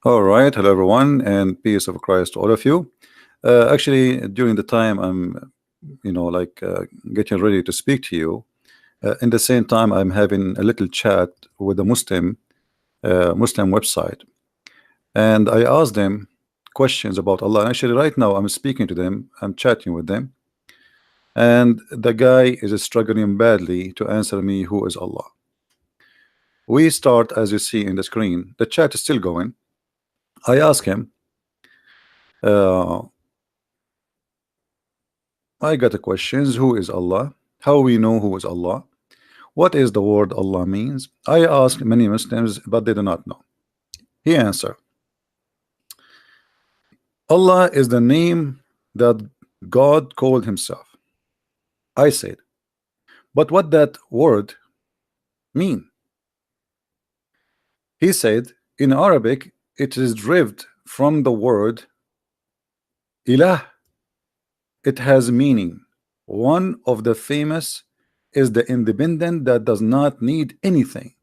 All right, hello everyone, and peace of Christ to all of you. Actually, during the time I'm, getting ready to speak to you, in the same time I'm having a little chat with a Muslim website, and I asked them questions about Allah. And actually, right now I'm speaking to them, I'm chatting with them, and the guy is struggling badly to answer me who is Allah. We start as you see in the screen. The chat is still going. I ask him. Uh, I got a questions. Who is Allah? How we know who is Allah? What is the word Allah means? I asked many Muslims, but they do not know. He answered, Allah is the name that God called himself. I said, but what that word mean? He said, in Arabic, it is derived from the word ilah. It has meaning. One of the famous is the independent that does not need anything,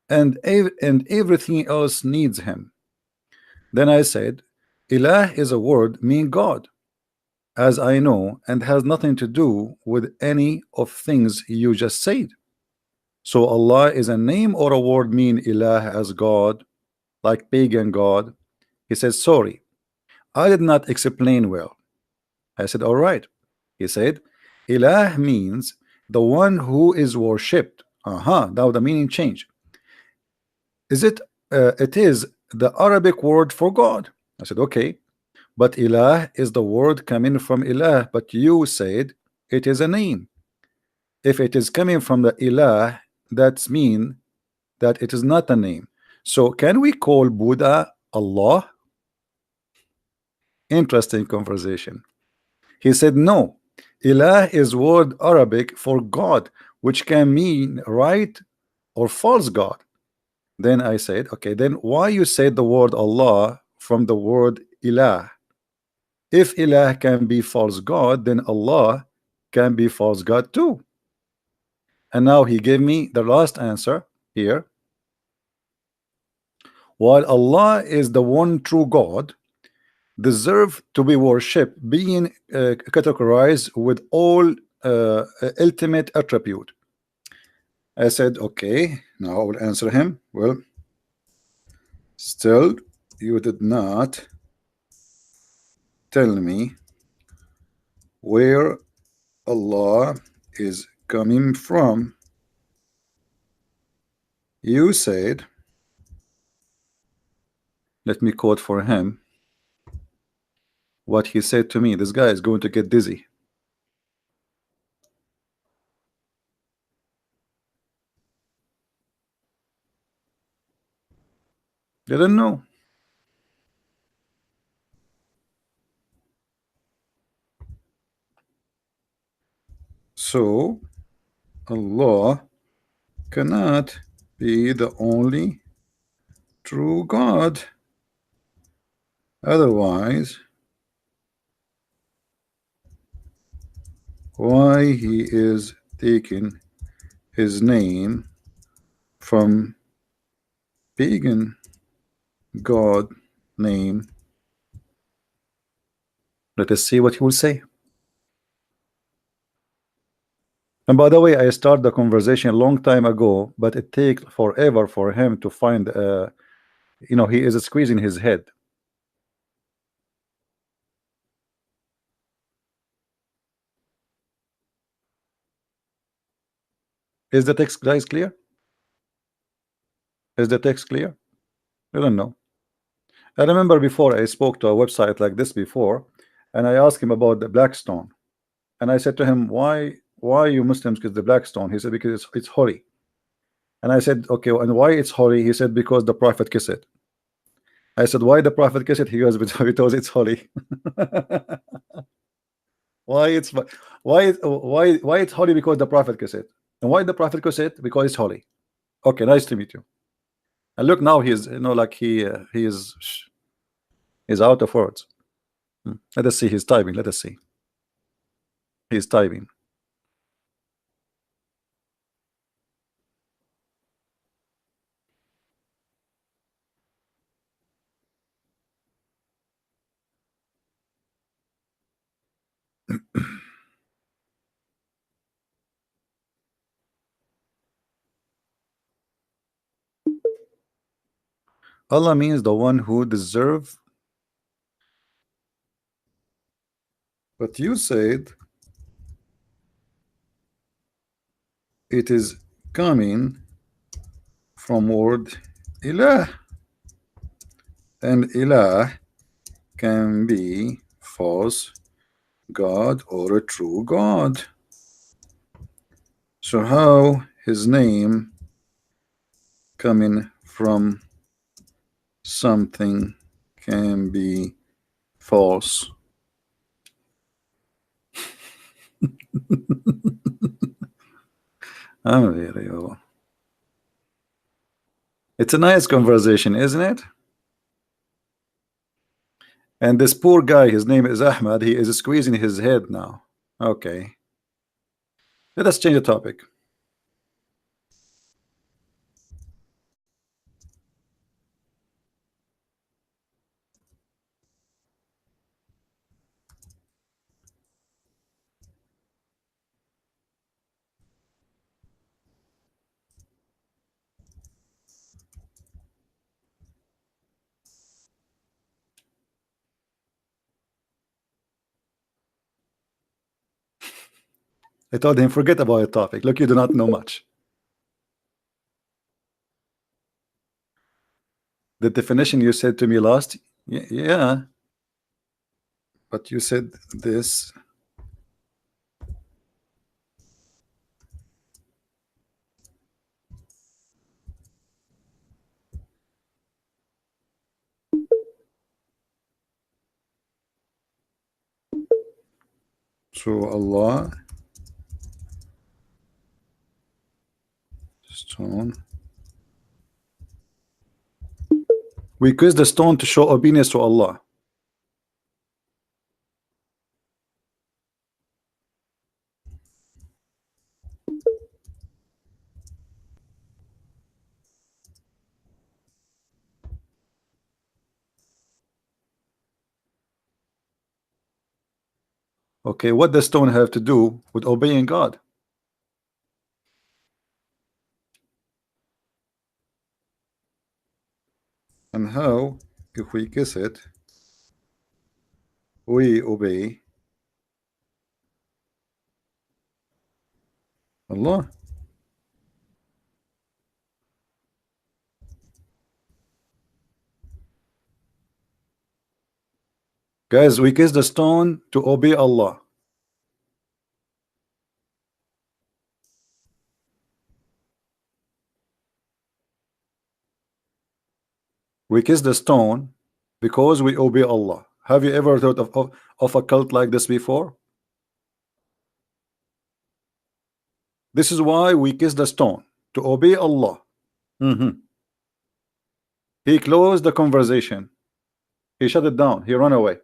and everything else needs him. Then I said, Ilah is a word mean God, as I know, and has nothing to do with any of things you just said. So Allah is a name or a word mean Ilah as God, like pagan God? He says, sorry, I did not explain well. I said, all right. He said, Ilah means the one who is worshipped. Now the meaning changed. It is the Arabic word for God. I said, okay, but ilah is the word coming from ilah, but you said it is a name. If it is coming from the ilah, that's mean that it is not a name. So can we call Buddha Allah? Interesting conversation. He said no. Ilah is word Arabic for God, which can mean right or false God. Then I said, okay, then why you said the word Allah from the word ilah? If ilah can be false God, then Allah can be false God too. And now he gave me the last answer here. While Allah is the one true God, deserve to be worshipped, being categorized with all ultimate attribute. I said, okay, now I will answer him. Well, still, you did not tell me where Allah is coming from. You said, let me quote for him what he said to me. This guy is going to get dizzy. Didn't know. So Allah cannot be the only true God. Otherwise, why he is taking his name from pagan God name? Let us see what he will say. And by the way, I started the conversation a long time ago, but it takes forever for him to find, he is squeezing his head. Is the text, guys, clear? Is the text clear? I don't know. I remember before I spoke to a website like this before, and I asked him about the black stone, and I said to him, why you Muslims kiss the black stone? He said because it's holy. And I said, okay, and why it's holy? He said because the prophet kissed it. I said, why the prophet kissed it? He goes, because it's holy. why it's why it's holy? Because the prophet kissed it. And why the prophet kissed it? Because it's holy. Okay, nice to meet you. And look, now he's, like he is he's out of words. Let us see. He's typing. Let us see. He's typing. Allah means the one who deserve, but you said it is coming from word ilah, and ilah can be false God or a true God. So how his name coming from something can be false? Unbelievable. It's a nice conversation, isn't it? And this poor guy, his name is Ahmad, he is squeezing his head now. Okay, let us change the topic. I told him, forget about the topic. Look, you do not know much. The definition you said to me last, yeah, but you said this. So Allah, stone. We kiss the stone to show obedience to Allah. Okay, what does stone have to do with obeying God? And how, if we kiss it, we obey Allah? Guys, we kiss the stone to obey Allah. We kiss the stone because we obey Allah. Have you ever thought of a cult like this before? This is why we kiss the stone, to obey Allah. He closed the conversation. He shut it down. He ran away.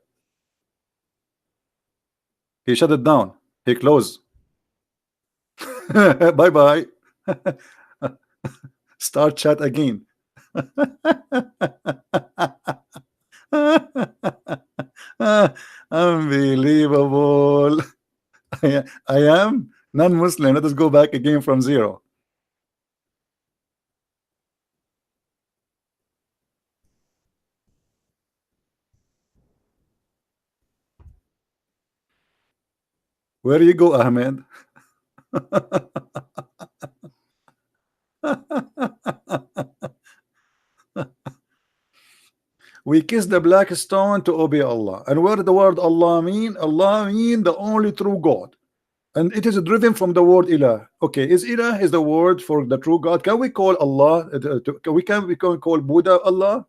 He shut it down. He closed. Bye bye. Start chat again. Unbelievable. I am non-Muslim. Let us go back again from zero. Where you go, Ahmed? We kiss the black stone to obey Allah. And what did the word Allah mean? Allah mean the only true God. And it is driven from the word ilah. Okay, is ilah is the word for the true God? Can we call Allah? We can call Buddha Allah?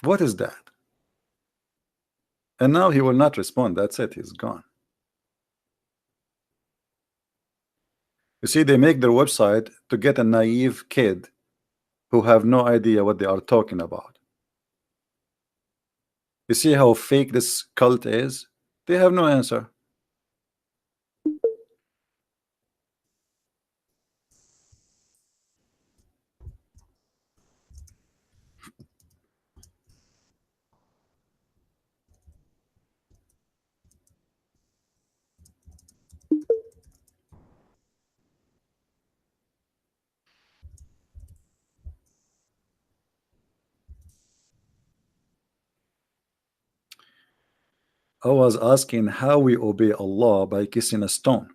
What is that? And now he will not respond. That's it. He's gone. You see, they make their website to get a naive kid who have no idea what they are talking about. You see how fake this cult is? They have no answer. I was asking how we obey Allah by kissing a stone.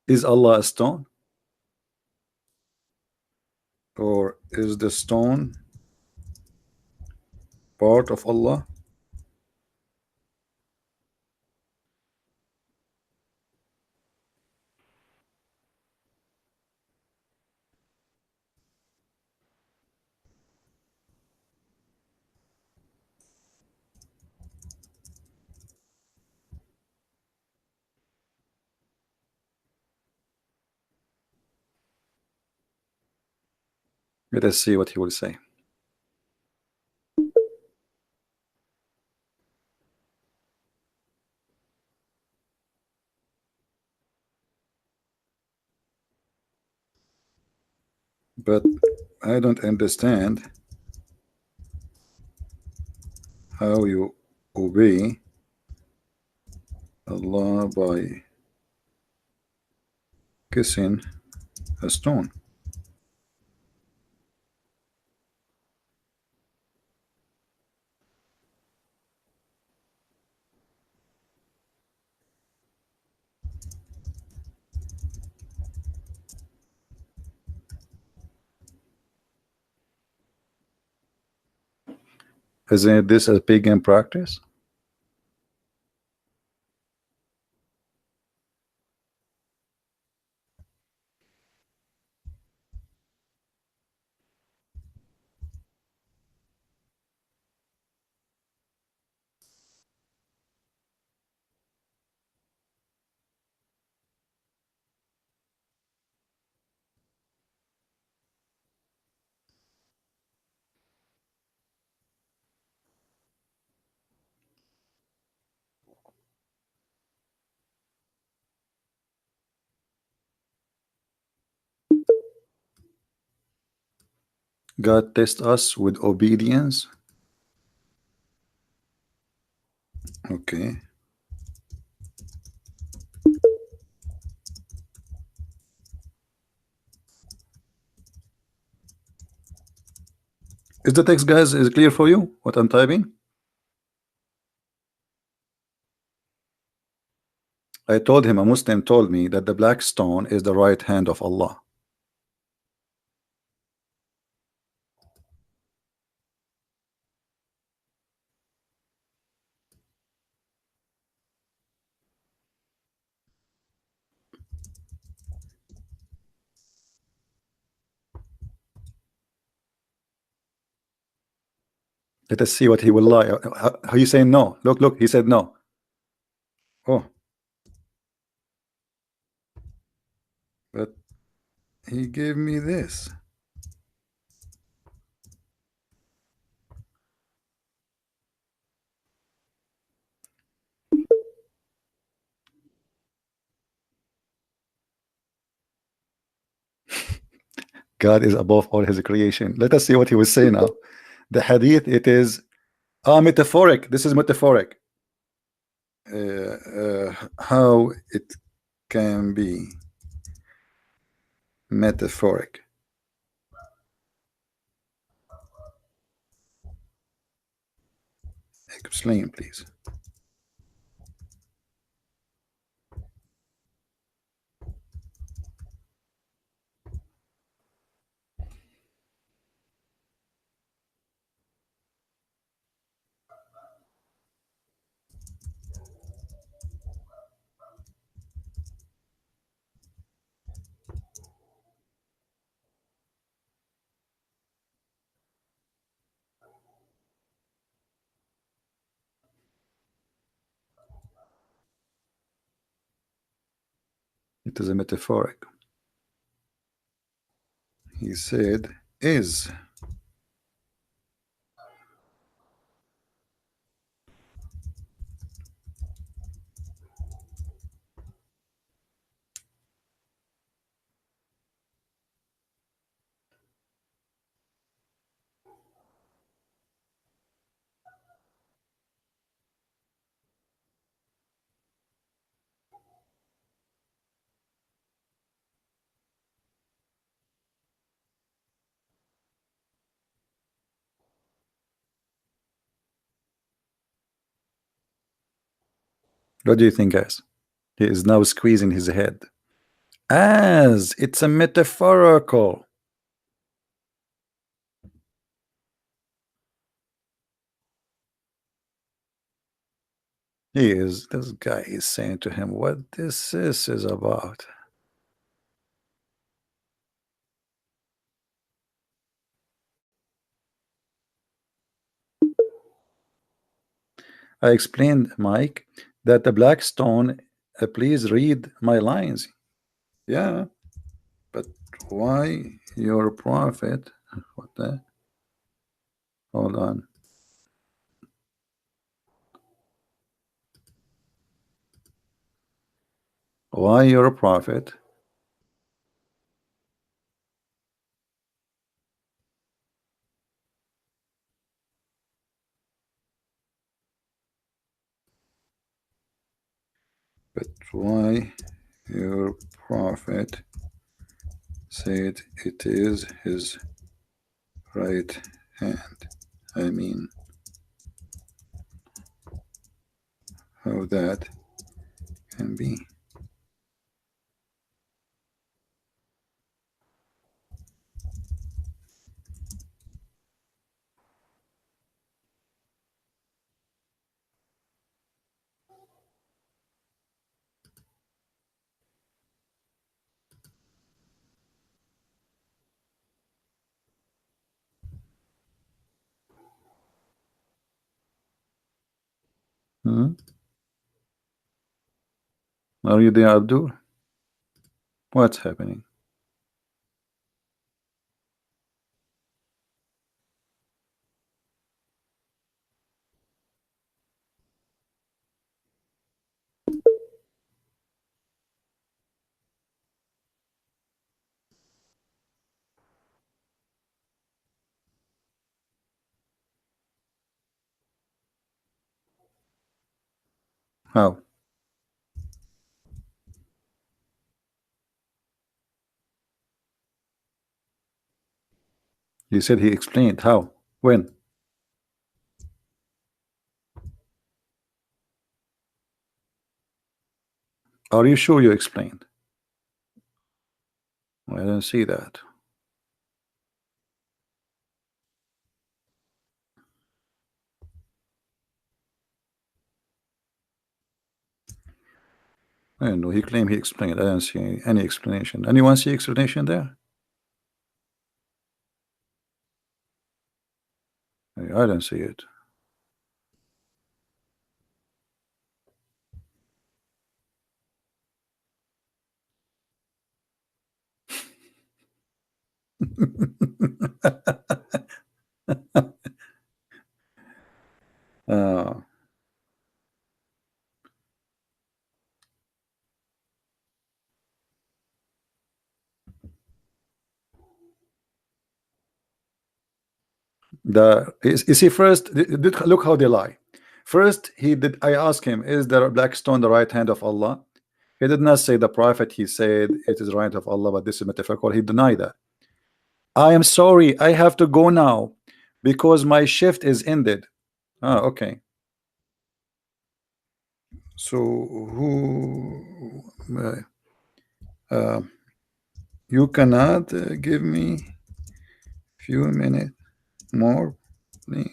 Is Allah a stone? Or is the stone part of Allah? Let us see what he will say. But I don't understand how you obey Allah by kissing a stone. Isn't this a pagan practice? God tests us with obedience. Okay. Is the text, guys, is clear for you what I'm typing? I told him, a Muslim told me that the black stone is the right hand of Allah. Let us see what he will lie. How you saying no? Look, look, he said no. Oh, but he gave me this. God is above all his creation. Let us see what he will say now. The hadith, it is metaphoric. This is metaphoric. How it can be metaphoric. Explain, please. It is a metaphoric. He said is. What do you think, guys? He is now squeezing his head. As it's a metaphorical. This guy is saying to him what this is about. I explained, Mike, that the black stone, please read my lines. Yeah, but why your prophet? What the? Hold on. Why you're a prophet? But why your prophet said it is his right hand? I mean, how that can be? Hmm? Are you there, Abdul? What's happening? How? He said he explained. How? When? Are you sure you explained? I didn't see that. I don't know. He claimed he explained. I didn't see any explanation. Anyone see explanation there? I don't see it. uh, you see first look how they lie. First he did. I asked him, is the black stone the right hand of Allah? He did not say the prophet. He said it is right of Allah, but this is metaphorical. He denied that. I am sorry, I have to go now because my shift is ended. Ah, okay. So who uh, you cannot give me few minutes more, please?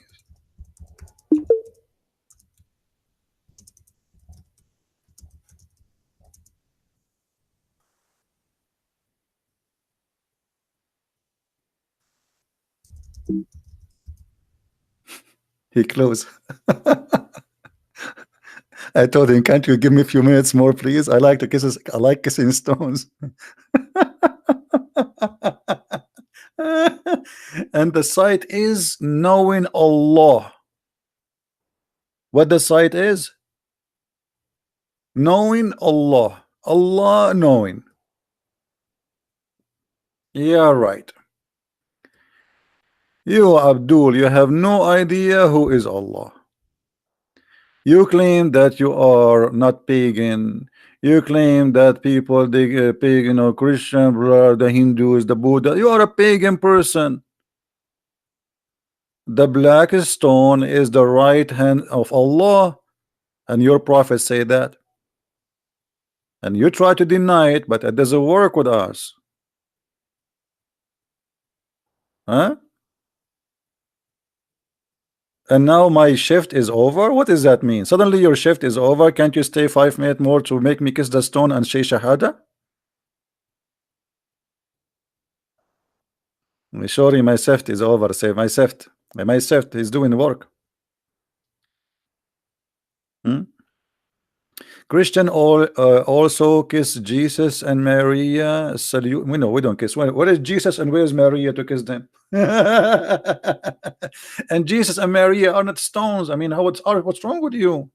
He closed. I told him, can't you give me a few minutes more, please? I like the kisses. I like kissing stones. And the site is knowing Allah. What the site is? Knowing Allah. Allah knowing. Yeah, right. You, Abdul, you have no idea who is Allah. You claim that you are not pagan. You claim that people, they pagan or Christian, the Hindus, the Buddha. You are a pagan person. The black stone is the right hand of Allah, and your prophet say that. and you try to deny it, but it doesn't work with us. Huh? And now my shift is over. What does that mean? Suddenly your shift is over. Can't you stay 5 minutes more to make me kiss the stone and say shahada? Sorry, my shift is over. Say my shift. My shift is doing work. Hmm? Christian also kiss Jesus and Maria. Salute. We know we don't kiss. Where is Jesus and where is Maria to kiss them? And Jesus and Maria are not stones. I mean, what's wrong with you?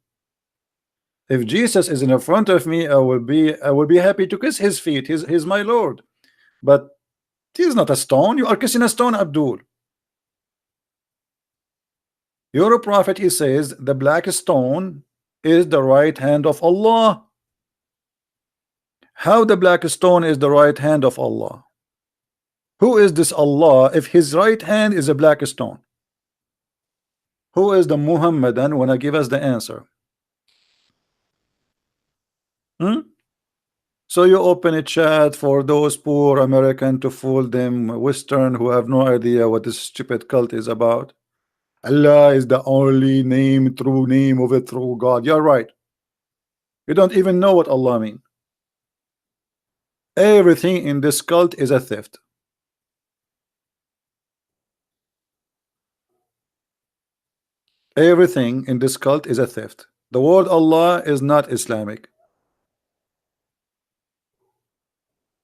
If Jesus is in front of me, I will be happy to kiss his feet. He's my Lord. But he's not a stone. You are kissing a stone, Abdul. Your prophet, he says, the black stone is the right hand of Allah. How the black stone is the right hand of Allah? Who is this Allah if his right hand is a black stone? Who is the Muhammadan? When I give us the answer. Hmm? So you open a chat for those poor American to fool them Western who have no idea what this stupid cult is about. Allah is the only true name of a true God. You're right. You don't even know what Allah means. Everything in this cult is a theft. Everything in this cult is a theft. The word Allah is not Islamic.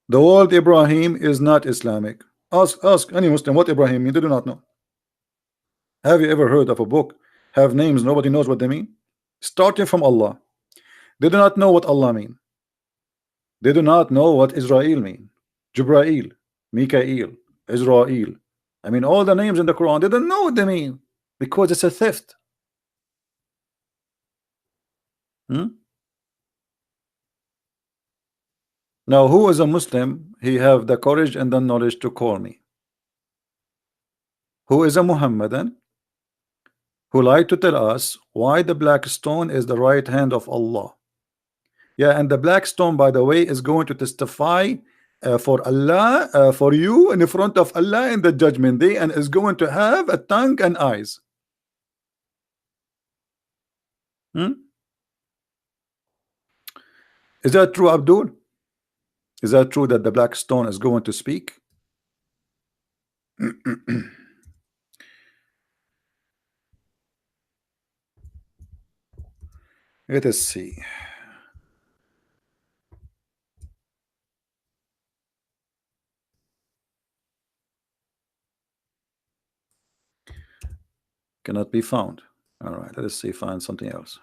The word Ibrahim is not Islamic. Ask any Muslim what Ibrahim means. They do not know. Have you ever heard of a book have names nobody knows what they mean? Starting from Allah. They do not know what Allah mean. They do not know what Israel mean. Jibrail, Mikael, Israel. I mean, all the names in the Quran, they don't know what they mean because it's a theft. Hmm? Now, who is a Muslim? He have the courage and the knowledge to call me. Who is a Muhammadan? Who like to tell us why the black stone is the right hand of Allah. Yeah, and the black stone, by the way, is going to testify for Allah, for you in front of Allah in the judgment day, and is going to have a tongue and eyes. Hmm? Is that true, Abdul? Is that true that the black stone is going to speak? Let us see. Cannot be found. All right, let us see. Find something else.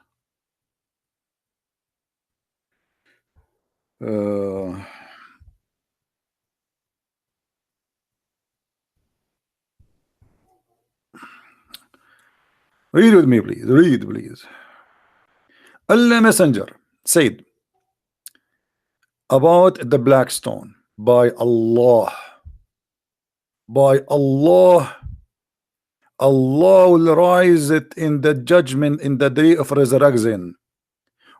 Read with me, please. Read, please. Allah Messenger said about the black stone, by Allah, Allah will rise it in the judgment in the day of resurrection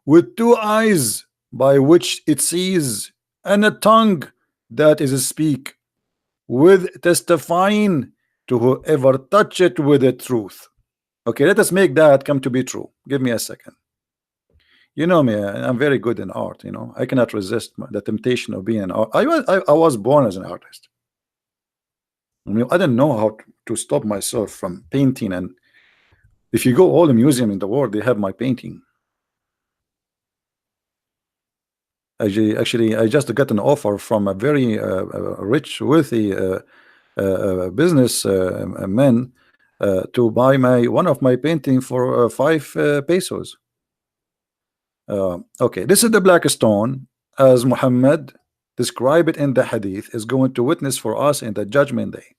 with two eyes by which it sees and a tongue that is speak, with testifying to whoever touch it with the truth. Okay, let us make that come to be true. Give me a second. You know me, I'm very good in art. You know, I cannot resist the temptation of being an art. I was born as an artist. I mean, I didn't know how to stop myself from painting. And if you go all the museum in the world, they have my painting. Actually, I just got an offer from a very rich, wealthy business man to buy one of my painting for 5 pesos. Okay, this is the black stone, as Muhammad described it in the hadith, is going to witness for us in the judgment day.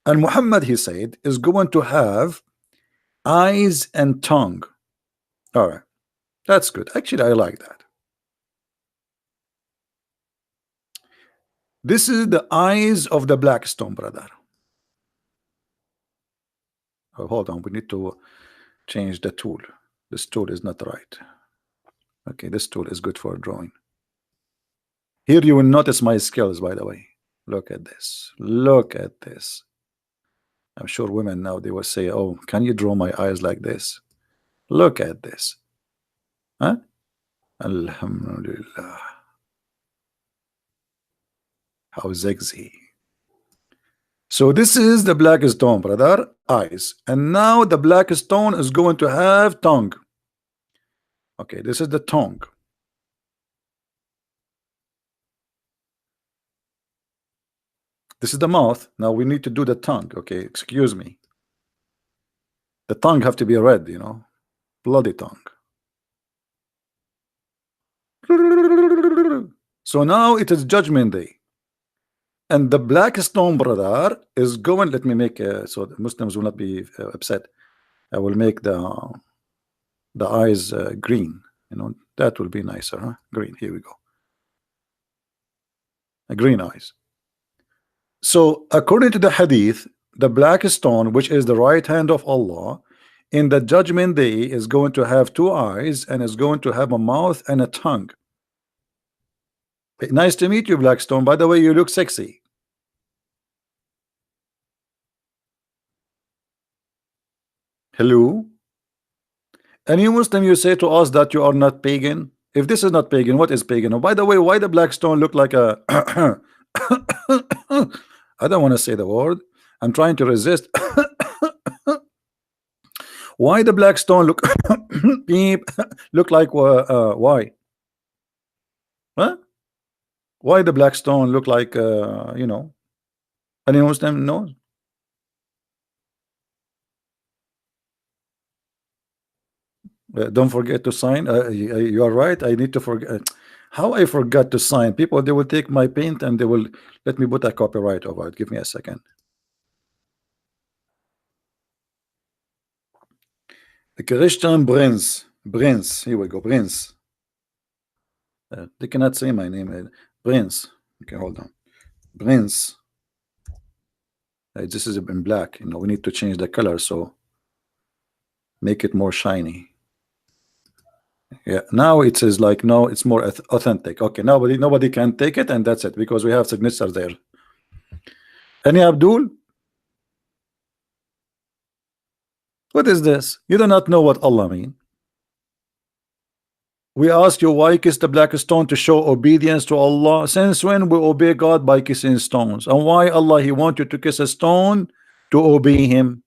And Muhammad, he said, is going to have eyes and tongue. All right, that's good. Actually, I like that. This is the eyes of the black stone, brother. Oh, hold on, we need to change the tool. This tool is not right. Okay, this tool is good for drawing. Here you will notice my skills, by the way. Look at this. Look at this. I'm sure women now they will say, "Oh, can you draw my eyes like this?" Look at this. Huh? Alhamdulillah. How sexy. So this is the black stone, brother. Eyes. And now the black stone is going to have tongue. Okay, this is the tongue. This is the mouth. Now we need to do the tongue. Okay, excuse me. The tongue have to be red, you know. Bloody tongue. So now it is judgment day. And the black stone, brother, is going. Let me make so the Muslims will not be upset. I will make the eyes green. You know, that will be nicer, huh? Green. Here we go. Green eyes. So according to the hadith, the black stone, which is the right hand of Allah, in the judgment day is going to have two eyes and is going to have a mouth and a tongue. Nice to meet you, Blackstone. By the way, you look sexy. Hello. Any Muslim, you say to us that you are not pagan. If this is not pagan, what is pagan? Oh, by the way, why the black stone look like a I don't want to say the word. I'm trying to resist. Why the black stone look beep look like why? Huh? Why the black stone look like you know? Any Muslim knows? Don't forget to sign. You are right. I need to forget. How I forgot to sign. People, they will take my paint and they will let me put a copyright over it. Give me a second. The Christian Prince. Prince. Here we go. Prince. They cannot say my name. Prince. Okay, hold on. Prince. This is in black. You know, we need to change the color, so make it more shiny. Yeah, now it says like no, it's more authentic. Okay, nobody can take it, and that's it because we have signatures there. Any Abdul? What is this? You do not know what Allah mean. We ask you why kiss the black stone to show obedience to Allah. Since when we obey God by kissing stones? And why Allah He want you to kiss a stone to obey Him?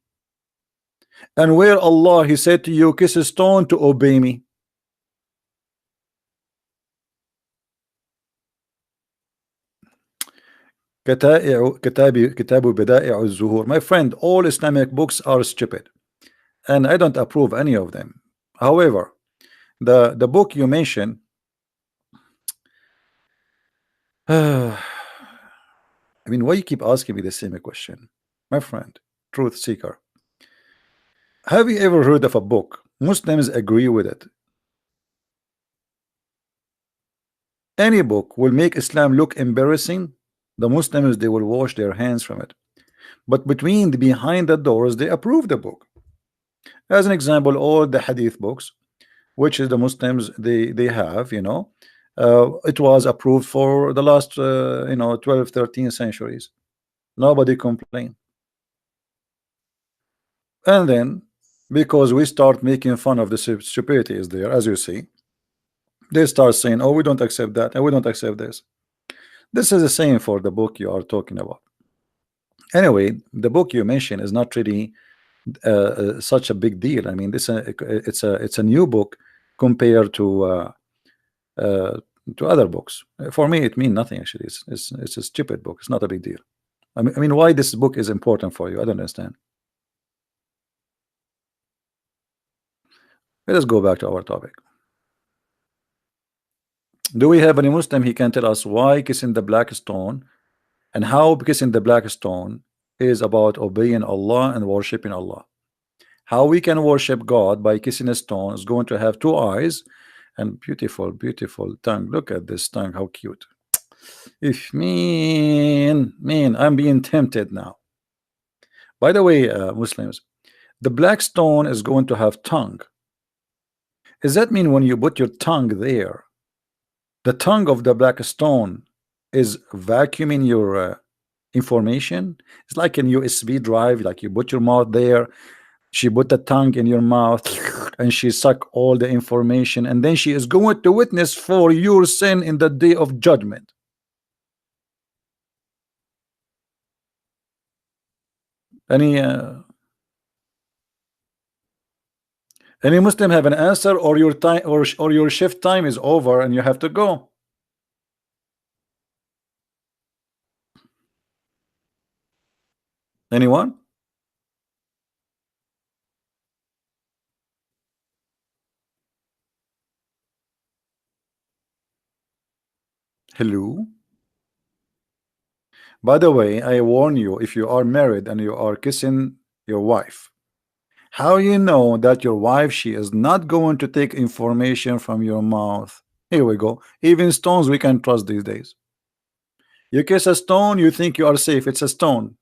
And where Allah He said to you kiss a stone to obey me? كتاب بدائع الزهور. My friend, all Islamic books are stupid, and I don't approve any of them. However, the book you mentioned, I mean, why you keep asking me the same question, my friend, truth seeker? Have you ever heard of a book Muslims agree with it? Any book will make Islam look embarrassing. The Muslims, they will wash their hands from it, but behind the doors they approve the book. As an example, all the hadith books, which is the Muslims they have, you know, it was approved for the last you know 12 13 centuries. Nobody complained. And then because we start making fun of the stupidity is there, as you see, they start saying, oh, we don't accept that and we don't accept this. This is the same for the book you are talking about. Anyway, the book you mentioned is not really such a big deal. I mean, it's a new book compared to other books. For me, it means nothing actually. It's a stupid book. It's not a big deal. I mean, why this book is important for you? I don't understand. Let us go back to our topic. Do we have any Muslim? He can tell us why kissing the black stone and how kissing the black stone is about obeying Allah and worshiping Allah. How we can worship God by kissing a stone is going to have two eyes and beautiful tongue. Look at this tongue, how cute. If mean, I'm being tempted now. By the way, Muslims, the black stone is going to have tongue. Does that mean when you put your tongue there, the tongue of the black stone is vacuuming your information? It's like an USB drive, like you put your mouth there, she put the tongue in your mouth and she suck all the information, and then she is going to witness for your sin in the day of judgment. Any any Muslim have an answer, or your time, or your shift time is over and you have to go? Anyone? Hello. By the way, I warn you, if you are married and you are kissing your wife, how you know that your wife, she is not going to take information from your mouth? Here we go. Even stones we can trust these days. You kiss a stone, you think you are safe. It's a stone.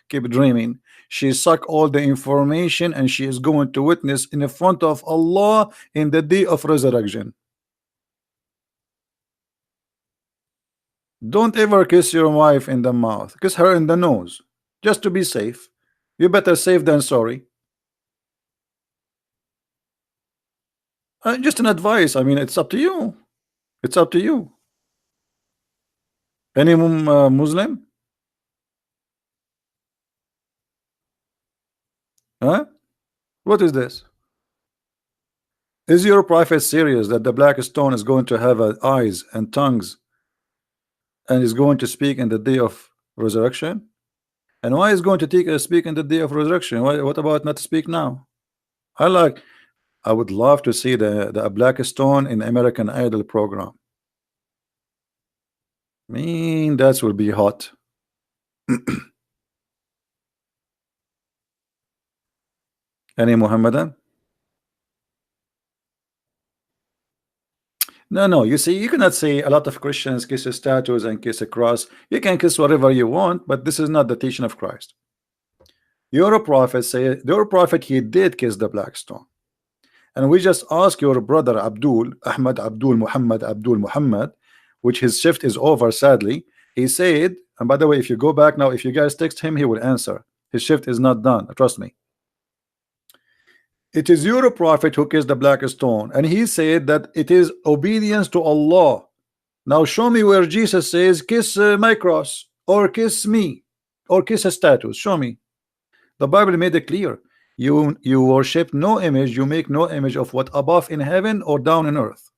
Keep dreaming. She suck all the information and she is going to witness in the front of Allah in the day of resurrection. Don't ever kiss your wife in the mouth. Kiss her in the nose, just to be safe. You better safe than sorry. Just an advice. I mean, it's up to you. It's up to you. Any Muslim? Huh? What is this? Is your prophet serious that the black stone is going to have eyes and tongues and is going to speak in the day of resurrection? And why is going to take speak in the day of resurrection? Why, what about not speak now? I like. I would love to see the black stone in American Idol program. I mean, that will be hot. Any Muhammadan? No, no. You see, you cannot say a lot of Christians kiss statues and kiss a cross. You can kiss whatever you want, but this is not the teaching of Christ. Your prophet say, your prophet, he did kiss the black stone. And we just ask your brother Abdul, Ahmad Abdul Muhammad Abdul Muhammad, which his shift is over sadly. He said, and by the way, if you go back now, if you guys text him, he will answer. His shift is not done, trust me. It is your prophet who kissed the black stone, and he said that it is obedience to Allah. Now show me where Jesus says kiss my cross, or kiss me, or kiss a statue. Show me. The Bible made it clear. You worship no image, you make no image of what above in heaven or down in earth.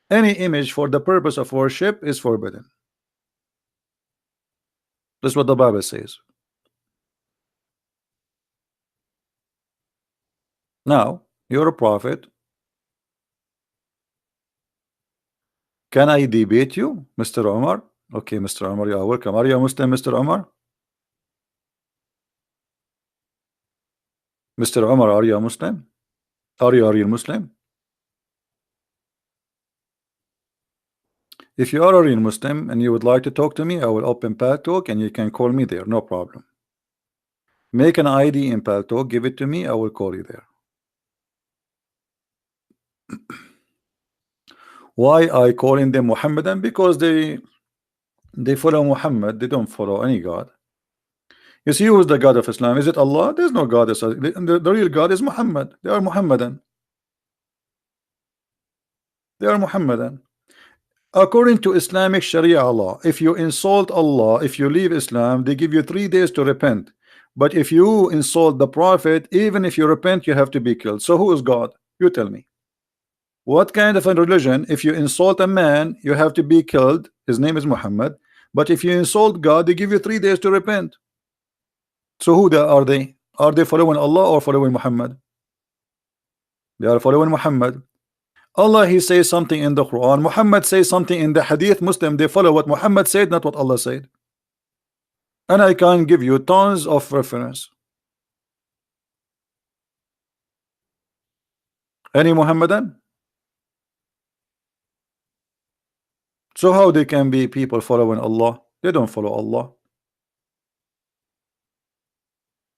Any image for the purpose of worship is forbidden. That's what the Bible says. Now, you're a prophet. Can I debate you, Mr. Umar? Okay, Mr. Umar, you are welcome. Are you a Muslim, Mr. Umar? Mr. Umar, are you a Muslim? Are you a real Muslim? If you are a real Muslim and you would like to talk to me, I will open Talk and you can call me there, no problem. Make an ID in Talk, give it to me, I will call you there. Why I calling them Muhammadan? Because they follow Muhammad, they don't follow any God. You see, who is the God of Islam? Is it Allah? There's no God. The real God is Muhammad. They are Muhammadan. They are Muhammadan. According to Islamic Sharia law, if you insult Allah, if you leave Islam, they give you 3 days to repent. But if you insult the Prophet, even if you repent, you have to be killed. So who is God? You tell me. What kind of a religion? If you insult a man, you have to be killed. His name is Muhammad. But if you insult God, they give you 3 days to repent. So who are they? Are they following Allah or following Muhammad? They are following Muhammad. Allah, he says something in the Quran, Muhammad says something in the Hadith. Muslim, they follow what Muhammad said, not what Allah said. And I can give you tons of reference. Any Muhammadan? So how they can be people following Allah? They don't follow Allah.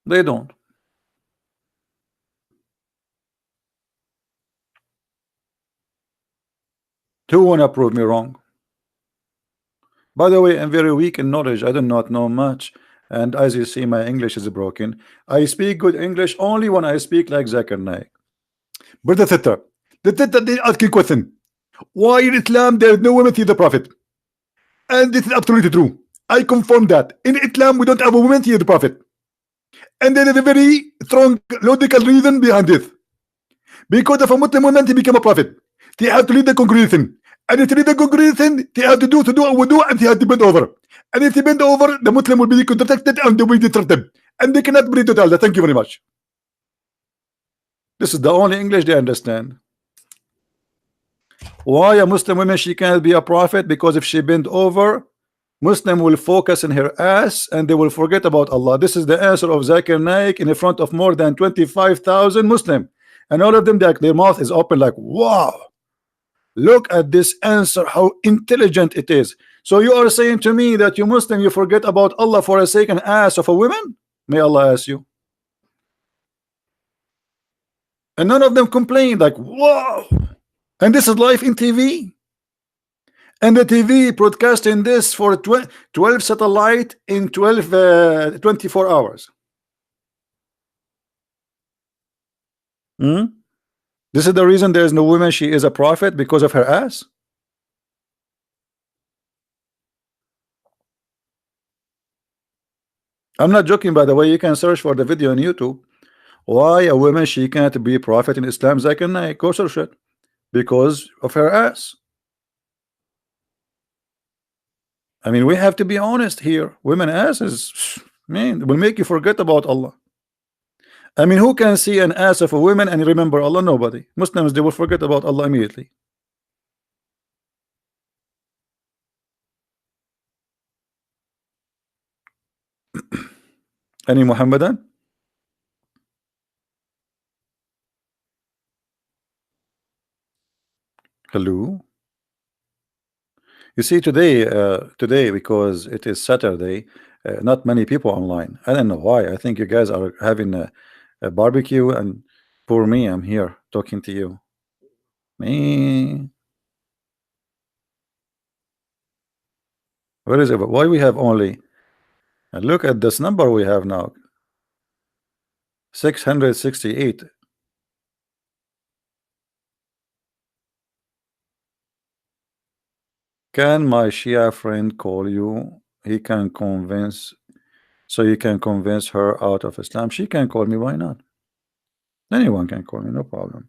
They don't. Who wanna prove me wrong? By the way, I'm very weak in knowledge. I do not know much. And as you see, my English is broken. I speak good English only when I speak like Zakir Naik. But the theta, they asking question. Why in Islam there is no women see the Prophet? And this is absolutely true. I confirm that. In Islam we don't have a woman see the Prophet. And there is a very strong logical reason behind this. Because if a Muslim woman to become a prophet, they have to lead the congregation. And if they lead the congregation, they have to do a wudu and they have to bend over. And if they bend over, the Muslim will be contracted and they will be disrupted. And they cannot breathe total. Thank you very much. This is the only English they understand. Why a Muslim woman she can't be a prophet? Because if she bend over, Muslim will focus on her ass and they will forget about Allah. This is the answer of Zakir Naik in front of more than 25,000 Muslim. And all of them, their mouth is open like, wow, look at this answer, how intelligent it is. So you are saying to me that you Muslim, you forget about Allah for a second ass of a woman? May Allah ask you. And none of them complain like, wow. And this is live in TV. And the TV broadcasting this for 12 satellite in 24 hours. This is the reason there is no woman she is a prophet, because of her ass. I'm not joking, by the way. You can search for the video on YouTube. Why a woman she can't be a prophet in Islam? Zakir Naik, go search it. Because of her ass. I mean, we have to be honest here. Women asses, man, will make you forget about Allah. I mean, who can see an ass of a woman and remember Allah? Nobody. Muslims, they will forget about Allah immediately. Any Muhammadan? Hello. You see, today because it is Saturday, not many people online. I don't know why. I think you guys are having a barbecue, and poor me, I'm here talking to you. Me, where is it? Why we have only? And look at this number we have now. 668. Can my Shia friend call you? He can convince, so you can convince her out of Islam. She can call me. Why not? Anyone can call me. No problem.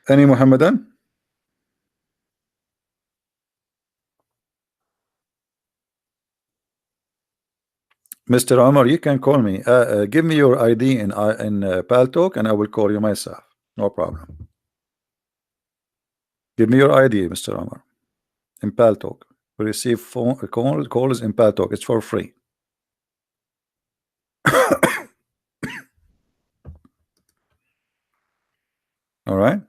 Any Muhammadan? Mr. Umar, you can call me. Give me your ID in Paltalk, and I will call you myself. No problem. Give me your ID, Mr. Umar. In Paltalk, we receive phone calls in Paltalk. It's for free. All right.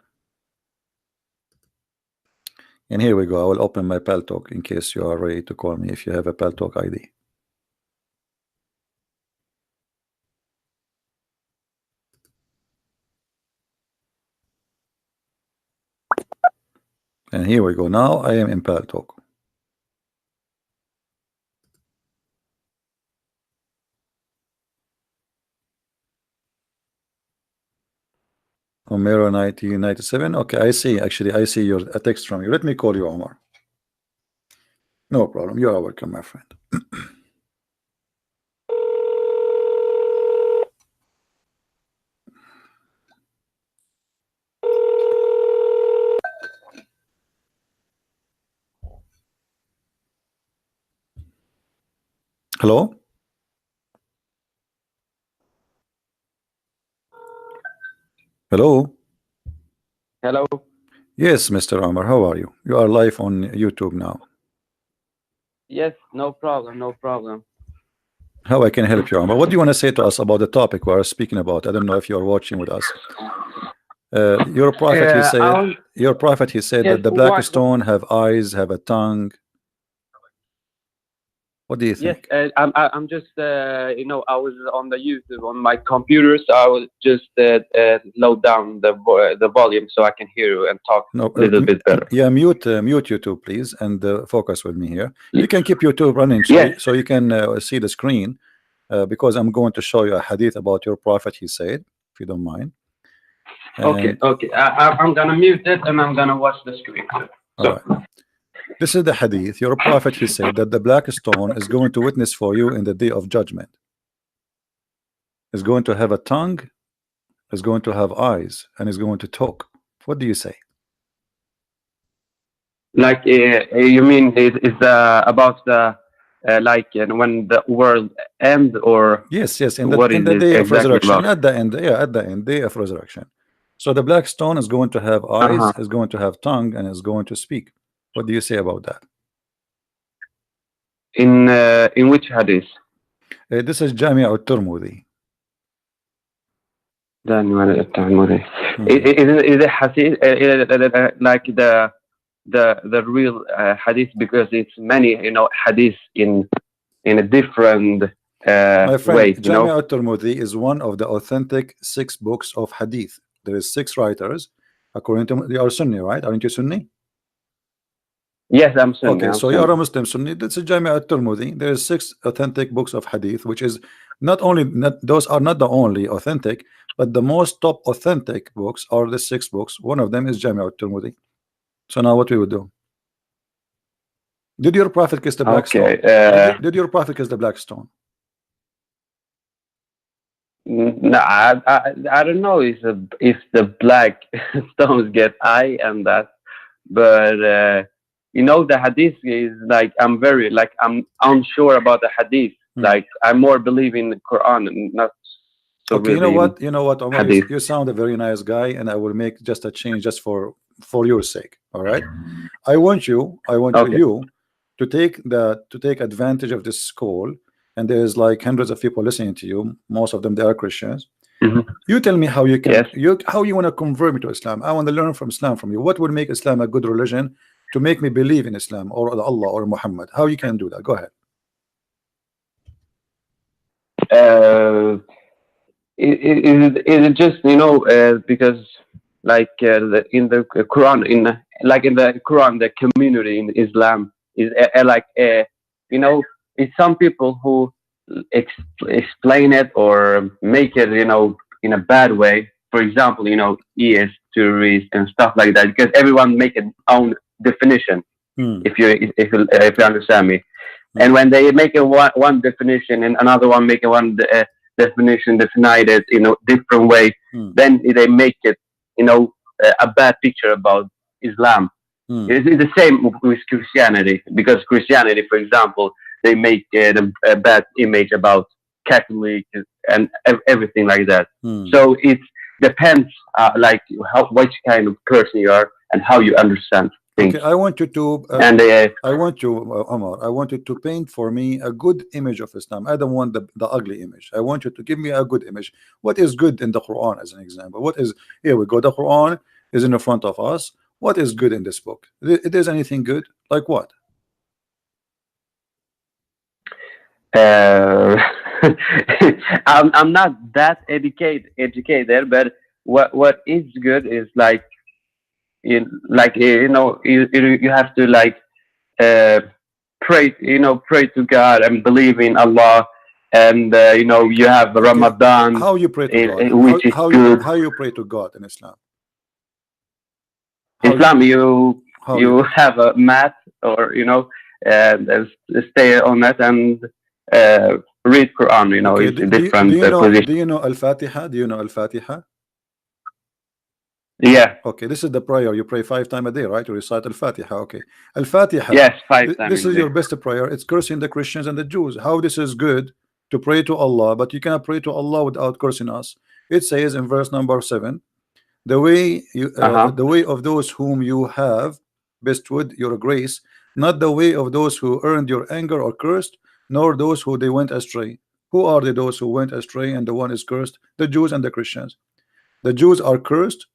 And here we go. I will open my Paltalk in case you are ready to call me if you have a Paltalk ID. And here we go. Now I am in Paltalk. Omero 1997. Okay, I see. Actually, I see your a text from you. Let me call you, Omar. No problem. You are welcome, my friend. Hello? Hello? Hello. Yes, Mr. Omar. How are you? You are live on YouTube now. Yes, no problem, no problem. How I can help you, Omar? What do you want to say to us about the topic we are speaking about? I don't know if you are watching with us. Your prophet, he said, Yes, that the black stone have eyes, have a tongue. What do you Yes, think? I'm just I was on the YouTube on my computer, so I will just load down the volume so I can hear you and talk No, a little bit better. yeah, mute YouTube, please, and focus with me here. Y- You can keep YouTube running Yes. so you can see the screen, because I'm going to show you a hadith about your prophet. He said, if you don't mind. Okay. And Okay. I'm gonna mute it and I'm gonna watch the screen. all So right, this is the hadith. Your prophet, he said that the black stone is going to witness for you in the day of judgment. Is going to have a tongue, is going to have eyes, and is going to talk. What do you say? like you mean is about the when the world end, or Yes, yes, what in is the it day of exactly resurrection, about? at the end, yeah, at the end, day of resurrection. So the black stone is going to have eyes, Uh-huh. is going to have tongue, and is going to speak. What do you say about that? In which hadith? This is Jami' al-Tirmidhi. Then when Mhm. is it hadith like the real hadith, because it's many hadith in a different My friend, ways, Jami' al-Tirmidhi is one of the authentic 6 books of hadith. There is 6 writers, according to they are Sunni, right? Aren't you Sunni? Yes, I'm Sunni. Okay, I'm so you are a Sunni. Muslim Sunni. That's a Jami' al-Tirmidhi. There is 6 authentic books of hadith, which is not those are not the only authentic, but the most top authentic books are the 6 books. One of them is Jami' al-Tirmidhi. So now what we would do? Did your prophet kiss the black Okay. stone? Did your prophet kiss the black stone? No, I don't know if the black stones get eye and that, but the hadith is like I'm unsure about the hadith. Hmm. Like I more believe in the Quran and not so Okay, really in you know what, Omar, hadith. you sound a very nice guy, and I will make just a change just for your sake. All right, I want Okay. you to take advantage of this call, and there's like hundreds of people listening to you. Most of them they are Christians. Hmm. You tell me how Yes. you want to convert me to Islam. I want to learn from Islam from you. What will make Islam a good religion to make me believe in Islam or Allah or Muhammad? How you can do that? Go ahead. Uh, it just because in the Quran, in the Quran, the community in Islam is you know it's some people who explain it or make it in a bad way. For example, ES theories and stuff like that, because everyone make its own definition. Hmm. If you understand me. Hmm. And when they make one definition and another one make definition defined it in a different way, Hmm. then they make it a bad picture about Islam. Hmm. It's the same with Christianity, because Christianity, for example, they make a bad image about Catholic and everything like that. Hmm. So it depends, like which kind of person you are and how you understand things. Okay, I want you to And Omar, I want you to paint for me a good image of Islam. I don't want the ugly image. I want you to give me a good image. What is good in the Quran, as an example? What is, here we go. The Quran is in the front of us. What is good in this book? Is anything good? Like what? uh, I'm not that educated, but what is good is like you have to uh, pray to God and believe in Allah, and you have Okay, Ramadan, how you pray to God? which is good. How you pray to God in Islam? How Islam, you how you pray? have a mat, or and stay on it and uh, read Quran. Okay, It's a different do position. you know Al-Fatiha? Do you know Al-Fatiha? Yeah. Okay, this is the prayer you pray 5 times a day, right? You recite Al-Fatiha. Okay, Al-Fatiha. Yes, 5 times This a is day. your best prayer. It's cursing the Christians and the Jews. How this is good to pray to Allah, but you cannot pray to Allah without cursing us. It says in verse number 7, Uh huh. the way of those whom you have bestowed your grace, not the way of those who earned your anger or cursed, nor those who they went astray. Who are those who went astray and the one is cursed? The Jews and the Christians. The Jews are cursed,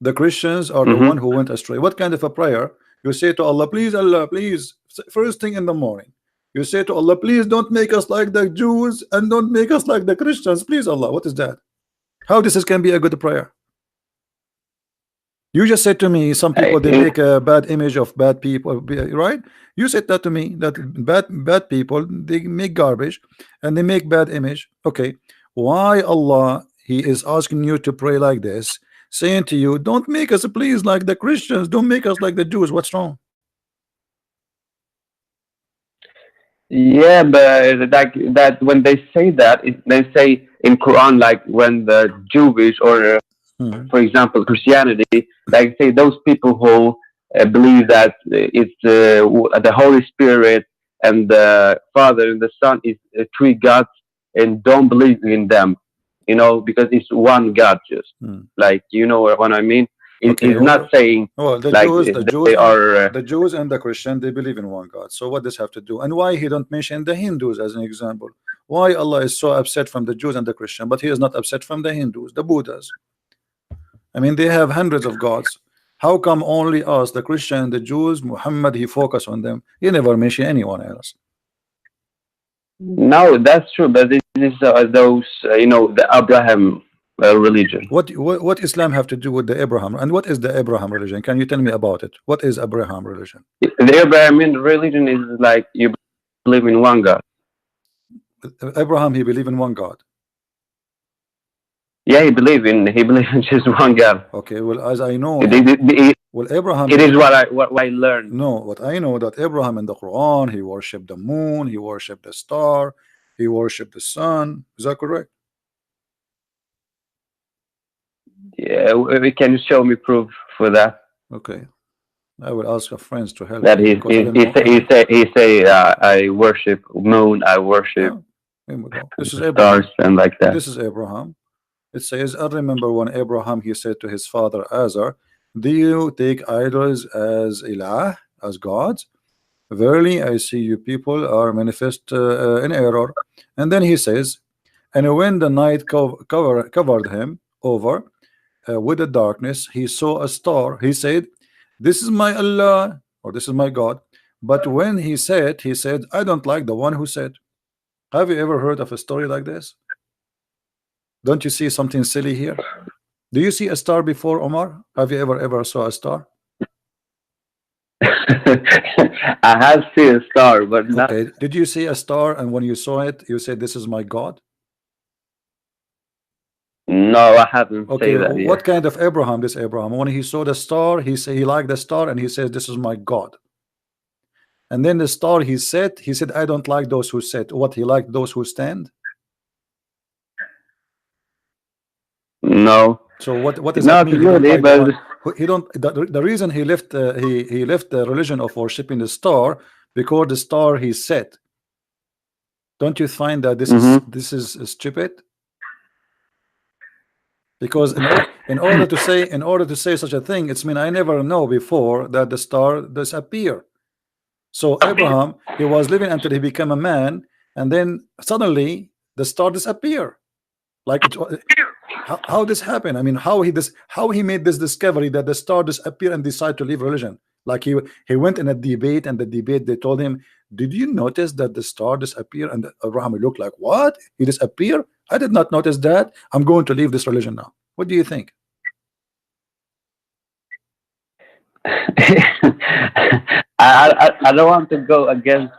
the Christians are the one Mhm. who went astray. What kind of a prayer? You say to Allah, please, Allah, please, first thing in the morning. You say to Allah, please don't make us like the Jews and don't make us like the Christians. Please, Allah. What is that? How this can be a good prayer? You just said to me, some people they I, make a bad image of bad people, right? You said that to me that bad people they make garbage and they make bad image. Okay, why Allah He is asking you to pray like this, saying to you, don't make us please like the Christians, don't make us like the Jews. What's wrong? yeah, but like that when they say that, they say in Quran like when the Jewish or Hmm. for example Christianity, like say those people who believe that it's the Holy Spirit and the Father and the Son is three gods and don't believe in them, you know, because it's one God. Just Hmm. like you know what I mean. Okay, It's not saying well, the like Jews, the they Jews and are. the Jews and the Christian, they believe in one God. So what does have to do? And why he don't mention the Hindus as an example? Why Allah is so upset from the Jews and the Christian, but he is not upset from the Hindus, the Buddhas? I mean, they have hundreds of gods. How come only us, the Christian, the Jews, Muhammad, he focus on them? He never mention anyone else. No, that's true, but this is those you know the Abraham religion. What Islam have to do with the Abraham? And what is the Abraham religion? Can you tell me about it? What is Abraham religion? The Abrahamian religion is like you believe in one God. Abraham, he believe in one God. Yeah, he believe in just one God. Okay, well, as I know It, him, it, it, well, Abraham, it is what I learned. no, what I know that Abraham in the Quran, he worshipped the moon, he worshipped the star, he worshipped the sun. Is that correct? Yeah, can you show me proof for that? Okay, I will ask our friends to help That me because I don't he know say anything. I worship moon, I worship Yeah, here we go. This is Abraham. stars and like that. This is Abraham. It says, I remember when Abraham he said to his father Azar, do you take idols as ilah, as gods? Verily, I see you people are manifest in error. And then he says, and when the night covered him over with the darkness, he saw a star. He said, this is my Allah, or this is my God. But when he said, I don't like the one who said. Have you ever heard of a story like this? Don't you see something silly here? Do you see a star before, Omar? Have you ever saw a star? I have seen a star, but not. Okay. Did you see a star and when you saw it, you said, this is my God? No, I haven't Okay. say that What yet. kind of Abraham? This Abraham, when he saw the star, he liked the star and he says, this is my God. And then the star he said, I don't like those who sit. What, he liked those who stand? No, So what does that not mean? He don't really, like the but one who he don't the reason he left the religion of worshiping the star because the star he set. Don't you find that hmm this is stupid? Because in order to say such a thing, it's mean I never know before that the star disappear. So Abraham, he was living until he became a man, and then suddenly the star disappear. Like how this happened? I mean, how he made this discovery that the star disappear and decide to leave religion? Like he went in a debate, and the debate they told him, did you notice that the star disappear? And Abraham looked like, what? He disappear? I did not notice that. I'm going to leave this religion now. What do you think? I don't want to go against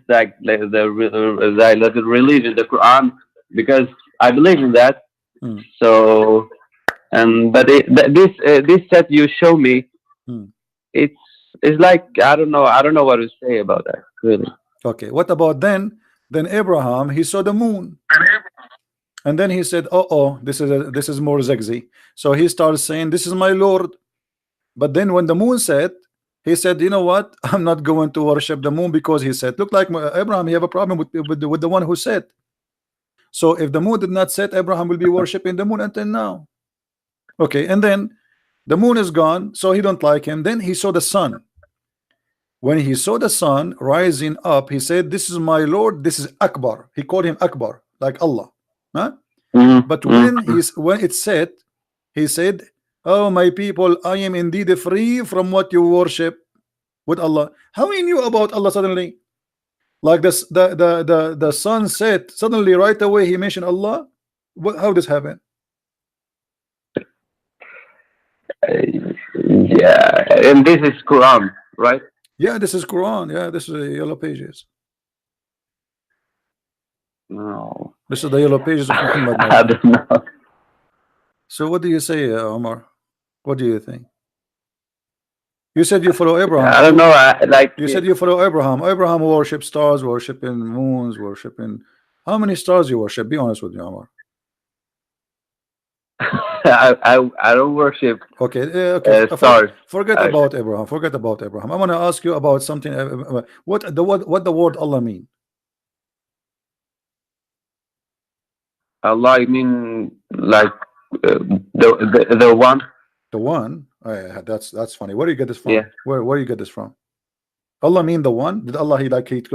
like the religion, the Quran, because I believe in that. Hmm. So, but this set you show me, Hmm. it's it's like I don't know what to say about that really. Okay, what about then? Then Abraham, he saw the moon, and then he said, oh, this is more sexy. So he started saying, this is my Lord. But then when the moon set, he said, you know what? I'm not going to worship the moon because he said, look like Abraham, you have a problem with the one who said. So if the moon did not set, Abraham will be worshiping the moon until now. Okay, and then the moon is gone, so he don't like him. Then he saw the sun. When he saw the sun rising up, he said, this is my Lord, this is Akbar. He called him Akbar, like Allah. Huh? But Mm-hmm. when it set, he said, oh my people, I am indeed free from what you worship. with Allah. How he knew about Allah suddenly? Like this, the sun set suddenly right away. He mentioned Allah. What? How this happen? Yeah, and this is Quran, right? Yeah, this is Quran. Yeah, this is the yellow pages. No, This is the yellow pages of Muhammad, my I friend. don't know. So what do you say, Omar? What do you think? You said you follow Abraham. I don't know. Like You said you follow Abraham. Abraham worship stars, worshiping moons, worshiping. How many stars you worship? Be honest with me, Omar. I don't worship Okay, okay. stars. Forget I, about Abraham. Forget about Abraham. I want to ask you about something. What the word Allah mean? Allah, I mean, like the one. The one. That's funny. Where do you get this Yeah. from? Where do you get this from? Allah mean the one? Did Allah he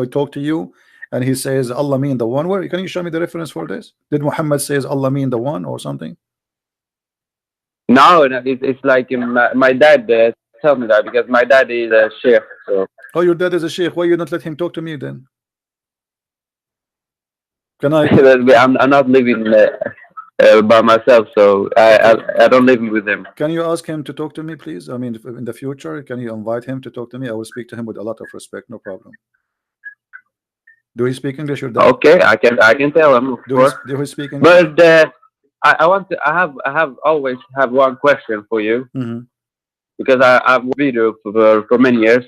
talk to you and he says Allah mean the one? Where can you show me the reference for this? Did Muhammad says Allah mean the one or something? No, it's like my dad tell me that because my dad is a sheikh. So Oh, your dad is a sheikh. Why you not let him talk to me then? Can I? I'm not living by myself, so I don't live with him. Can you ask him to talk to me, please? I mean, in the future, can you invite him to talk to me? I will speak to him with a lot of respect, no problem. Do he speak English, your dad? Okay, I can tell him, of course. Do he speak English? But I have always have one question for you because I've watched video for many years.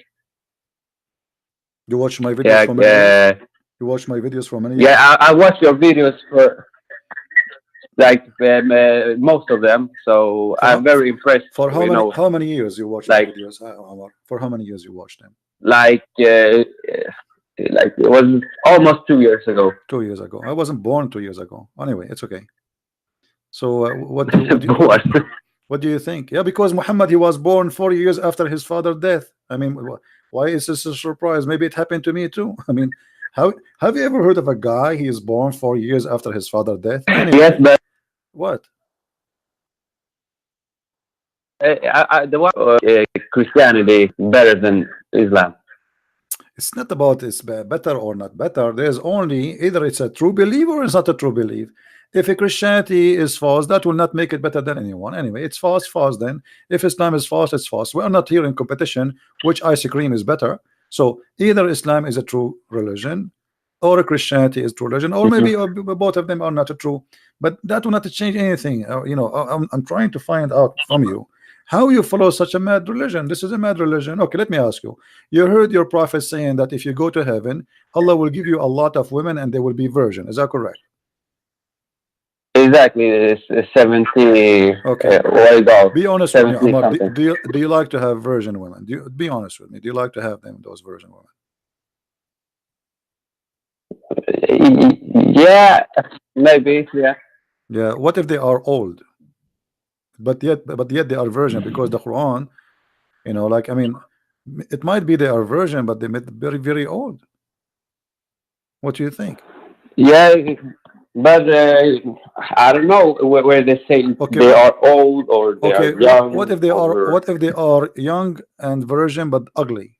You watch my videos for many years? You watch my videos for many years? Yeah, I watch your videos for like most of them, so I'm very impressed. For how many years you watch my videos, Omar? For how many years you watched them? Like it was almost 2 years ago. 2 years ago. I wasn't born 2 years ago. Anyway, it's okay. So what do you think? Yeah, because Muhammad, he was born 4 years after his father's death. I mean, why is this a surprise? Maybe it happened to me too. I mean, how have you ever heard of a guy he is born 4 years after his father's death? Anyway, yes, but what? The one Christianity better than Islam. It's not about it's better or not better. There's only either it's a true belief or it's not a true belief. If a Christianity is false, that will not make it better than anyone. Anyway, it's false, false then. If Islam is false, it's false. We are not here in competition, which ice cream is better. So either Islam is a true religion or Christianity is true religion, or maybe both of them are not true. But that will not change anything. You know, I'm trying to find out from you how you follow such a mad religion. This is a mad religion. Okay, let me ask you. You heard your prophet saying that if you go to heaven, Allah will give you a lot of women and they will be virgin. Is that correct? Exactly. It's 70. Okay. What is that? Be honest with me, Umar. Do you like to have virgin women? Be honest with me? Do you like to have those virgin women? Yeah, maybe. Yeah. Yeah. What if they are old? But yet they are virgin, because the Quran, you know, like, I mean, it might be they are virgin, but they may be very, very old. What do you think? Yeah, but I don't know where they say they are old or they are young. What if they are? What if they are young and virgin but ugly?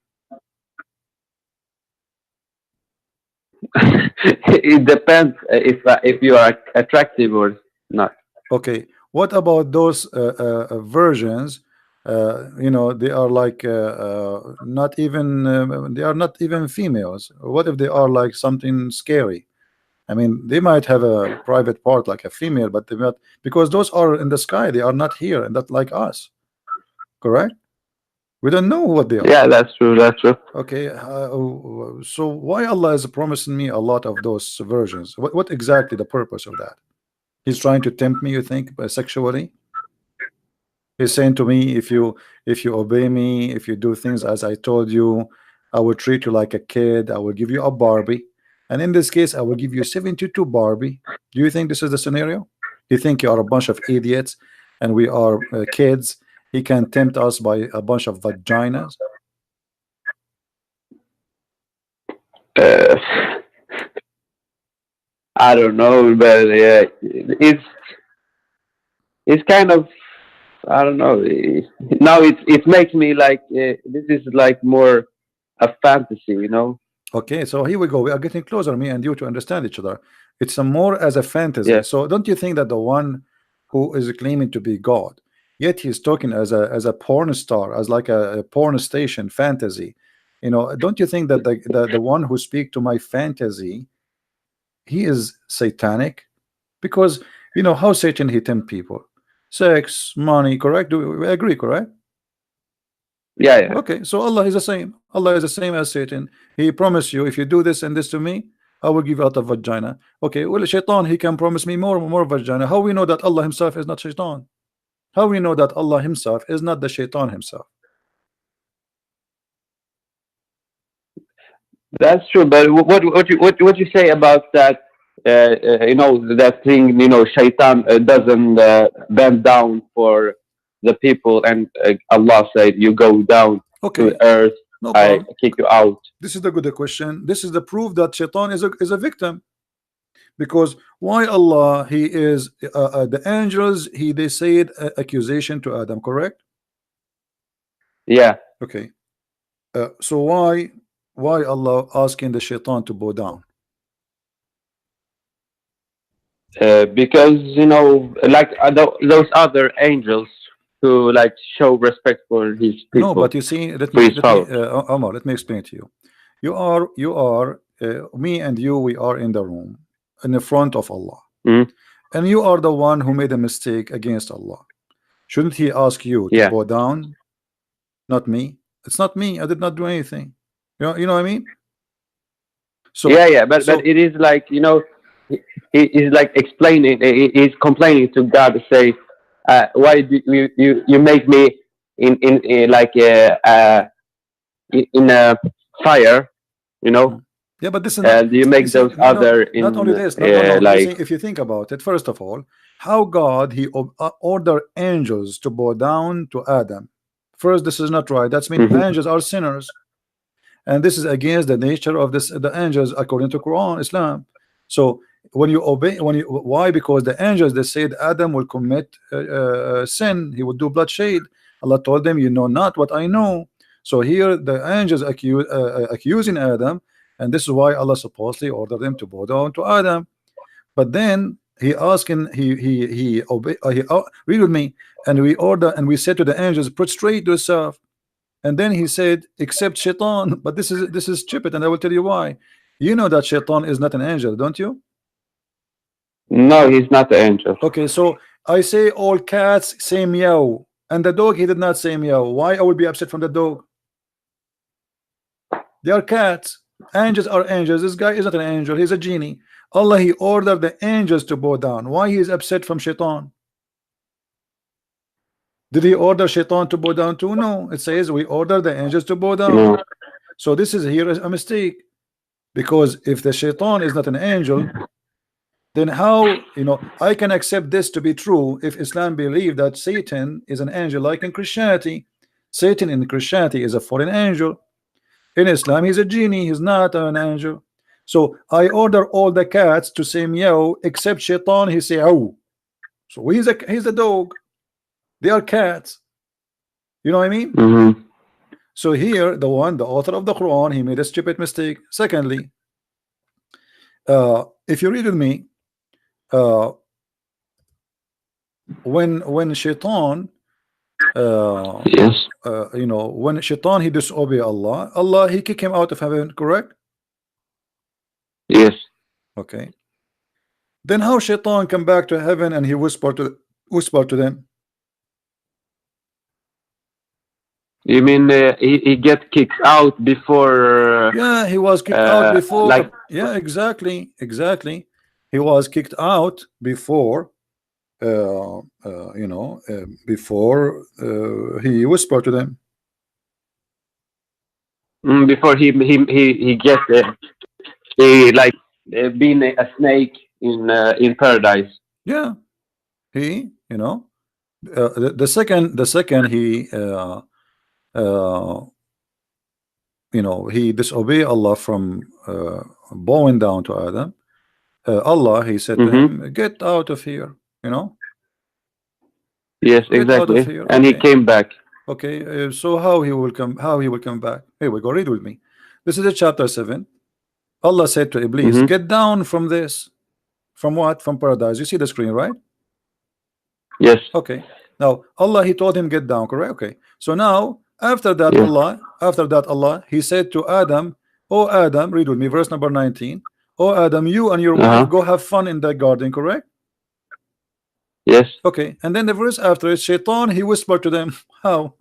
It depends if you are attractive or not. Okay. What about those virgins? You know, they are like not even they are not even females. What if they are like something scary? I mean, they might have a private part like a female, but they not, because those are in the sky. They are not here, and not like us. Correct? We don't know what they are. Yeah, that's true. That's true. Okay. So why Allah is promising me a lot of those virgins? What exactly the purpose of that? He's trying to tempt me, you think, sexually? He's saying to me, if you obey me, if you do things as I told you, I will treat you like a kid. I will give you a Barbie. And in this case, I will give you 72 Barbie. Do you think this is the scenario? You think you are a bunch of idiots and we are kids? He can tempt us by a bunch of vaginas? I don't know, but it's kind of I don't know. Now it makes me like this is like more a fantasy, you know? Okay, so here we go. We are getting closer, me and you, to understand each other. It's a more as a fantasy. Yeah, So don't you think that the one who is claiming to be God, yet he's talking as a porn star, as like a porn station fantasy? You know, don't you think that the one who speak to my fantasy, he is satanic? Because you know how Satan he tempt people, sex, money, correct? Do we agree, correct? yeah, yeah. Okay, so Allah is the same. Allah is the same as Satan. He promised you, if you do this and this to me, I will give you out of vagina. Okay, well, Shaitan, he can promise me more vagina. How we know that Allah himself is not Shaitan? How we know that Allah himself is not the Shaitan himself? That's true. But what you say about that? You know that thing. You know, Shaitan doesn't bend down for the people, and Allah said, "You go down to Okay, earth. no I problem. kick you out." This is the good question. This is the proof that Shaitan is a victim. Because why Allah, he is the angels, he they said accusation to Adam, correct? Yeah, Okay, so why Allah asking the Shaitan to bow down? because you know, like those other angels who like show respect for his No, but people, you see, for his followers. Omar, let me explain to you. Me and you, we are in the room in the front of Allah, Mhm. and you are the one who made a mistake against Allah. Shouldn't He ask you to Yeah, bow down? Not me. It's not me. I did not do anything. You know what I mean? So, yeah, yeah. But so it is like you know, he is like explaining. He's complaining to God to say, "Why do you make me in like in a fire, you know, mm. Yeah, but this is not. and you You make see, those other not in only this. No, no, no. You see, like if you think about it, first of all, how God he ordered angels to bow down to Adam. First, this is not right. That's mean mhm, angels are sinners, and this is against the nature of the angels according to Quran, Islam. So when you obey, why? Because the angels they said Adam will commit sin, he will do bloodshed. Allah told them, you know not what I know. So here the angels accusing Adam, and this is why Allah supposedly ordered them to bow down to Adam. But then he asking, he obey, read with me, and we order and we said to the angels, prostrate yourself. And then he said, except Shaitan. But this is stupid, and I will tell you why. You know that Shaitan is not an angel, don't you? no, he's not the angel. Okay, so I say all cats say meow, and the dog he did not say meow. Why I will be upset from the dog? They are cats. Angels are angels. This guy is not an angel. He's a genie. Allah he ordered the angels to bow down. Why he is upset from Shaitan? Did he order Shaitan to bow down too? No. It says we order the angels to bow down. No. So this is here a mistake. Because if the Shaitan is not an angel, then how, I can accept this to be true if Islam believe that Satan is an angel, like in Christianity. Satan in Christianity is a fallen angel. In Islam he's a genie, he's not an angel. So I order all the cats to say meow except Shaitan, he say oh. So he's a dog, they are cats. You know what I mean? Mm-hmm. So here the author of the Quran, he made a stupid mistake. Secondly, if you read with me, uh, when Shaitan, uh, Yes. when Shaitan he disobey Allah, Allah he kick him out of heaven, correct? Yes. Okay. Then how Shaitan come back to heaven and he whisper to them? You mean he get kicked out before Yeah, he was kicked out like before. Yeah, exactly. He was kicked out before. Before he whispered to them. before he get he like being a snake in paradise. Yeah, he, the second he, uh, he disobey Allah from bowing down to Adam. Allah, he said to Mm-hmm. him, "Get out of here." You know. Yes, Get out of exactly. here. And he Okay. came back. Okay. So how he will come? How he will come back? Here we go. Read with me. This is a chapter 7. Allah said to Iblis, Mm-hmm. "Get down from this." From what? From paradise. You see the screen, right? Yes. Okay. Now Allah, he told him get down, correct? Okay. So now Yes. after that Allah, he said to Adam, "Oh Adam, read with me, verse number 19. Oh Adam, you and your wife Uh-huh. go have fun in the garden, correct? Yes. Okay." And then the verse after it, Shaitan, he whispered to them, how?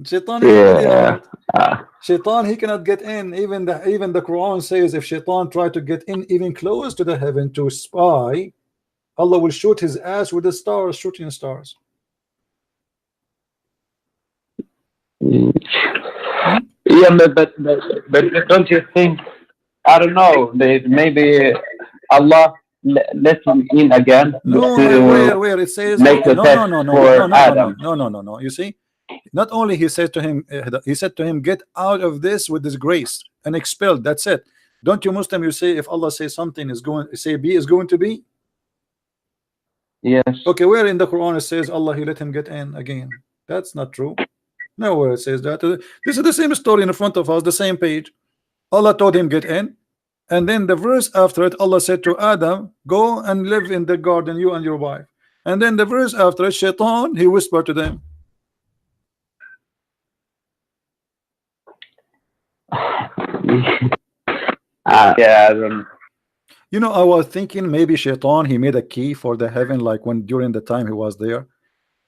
Shaitan is an Yeah. idiot. Uh, Shaitan, he cannot get in. Even the Quran says if Shaitan tried to get in even close to the heaven to spy, Allah will shoot his ass with the stars, shooting stars. mm, Hmm? yeah, but don't you think? I don't know. Maybe Allah let him in again No, to where it says make the no, test no, no, no, no, for no, no, no, Adam. no, no, no, no. You see, not only he said to him, get out of this with this grace and expelled. That's it. Don't you Muslim? You say if Allah says something is going, say B is going to be. Yes. Okay, where in the Quran it says Allah he let him get in again? That's not true. Nowhere it says that. This is the same story in front of us, the same page. Allah told him get in, and then the verse after it, Allah said to Adam, go and live in the garden, you and your wife. And then the verse after it, Shaitan, he whispered to them. Yeah. I don't, You know, I was thinking maybe Shaitan, he made a key for the heaven, like when during the time he was there.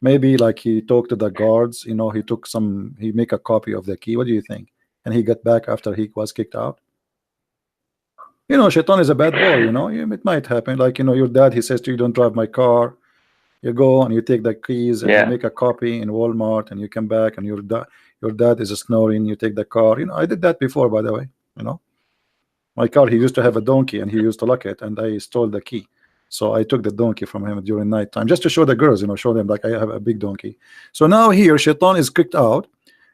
Maybe like he talked to the guards, you know, he took some, he make a copy of the key. What do you think? And he got back after he was kicked out. You know, Shaitan is a bad boy, you know, it might happen. Like, you know, your dad, he says to you, don't drive my car. You go and you take the keys and you yeah. make a copy in Walmart and you come back and your dad is snoring. You take the car. You know, I did that before, by the way. You know, my car, he used to have a donkey and he used to lock it, and I stole the key. So I took the donkey from him during night time just to show the girls, you know, show them like I have a big donkey. So now here, Shaitan is kicked out,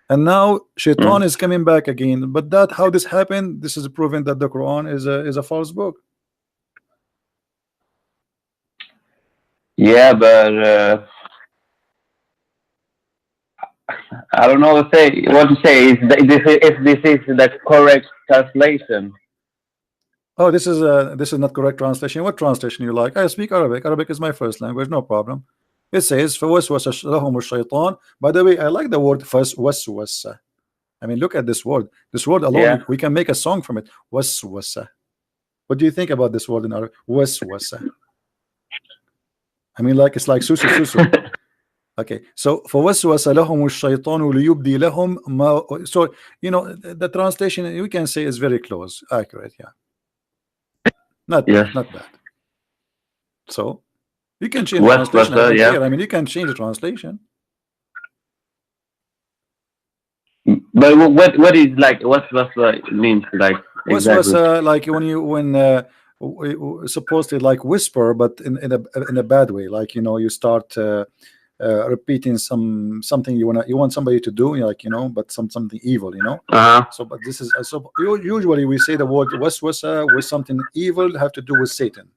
and now Shaitan Mm. is coming back again. But that how this happened? This is proven that the Quran is a false book. Yeah, but I don't know what to say. If this is the correct translation. Oh, this is not correct translation. What translation you like? I speak Arabic. Arabic is my first language, no problem. It says فَوَسْوَسَ لَهُمُ الشَّيْطَانُ. By the way, I like the word فَوَسْوَسَ. I mean, look at this word. This word alone, Yeah. we can make a song from it. وَسْوَسَ. What do you think about this word in Arabic? وَسْوَسَ. I mean, like it's like susu susu. Okay, so فَوَسْوَسَ لَهُمُ الشَّيْطَانُ لِيُبْدِي لَهُم مَا. So you know the translation we can say is very close, accurate. Yeah, not Yes. bad, not bad. So you can change the translation. I Westwasser. don't Yeah. care. I mean, you can change the translation. But what is like Westwasser means like Was exactly? like when supposed to like whisper, but in a bad way. Like you know, you start repeating something you want somebody to do, like you know, but something evil, you know. Uh huh. So, but this is so usually we say the word waswasa with something evil have to do with Satan.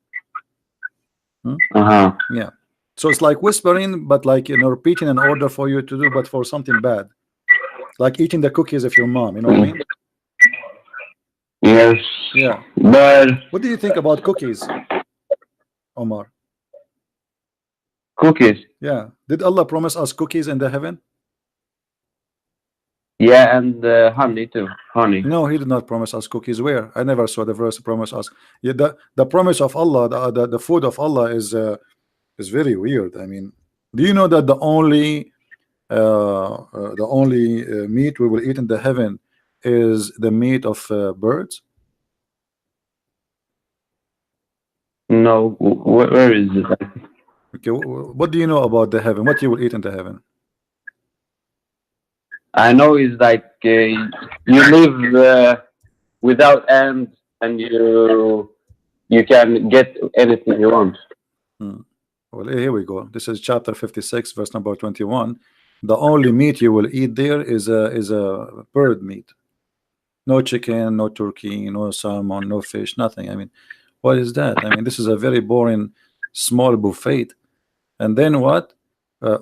Hmm? Uh huh. Yeah. So it's like whispering, but like you know, repeating an order for you to do, but for something bad, like eating the cookies of your mom. You know what I mean? Yes. Yeah. But What do you think about cookies, Omar? cookies. Yeah. Did Allah promise us cookies in the heaven? Yeah, and honey too. Honey. No, He did not promise us cookies. Where? I never saw the verse promise us. Yeah, the promise of Allah, the food of Allah is very weird. I mean, do you know that the only meat we will eat in the heaven is the meat of birds? No, where is it? Okay, what do you know about the heaven? What you will eat in the heaven? I know it's like you live without end, and you can get anything you want. Well, here we go. This is chapter 56, verse number 21. The only meat you will eat there is a bird meat. No chicken, no turkey, no salmon, no fish, nothing. I mean, What is that? I mean, this is a very boring small buffet. And then what?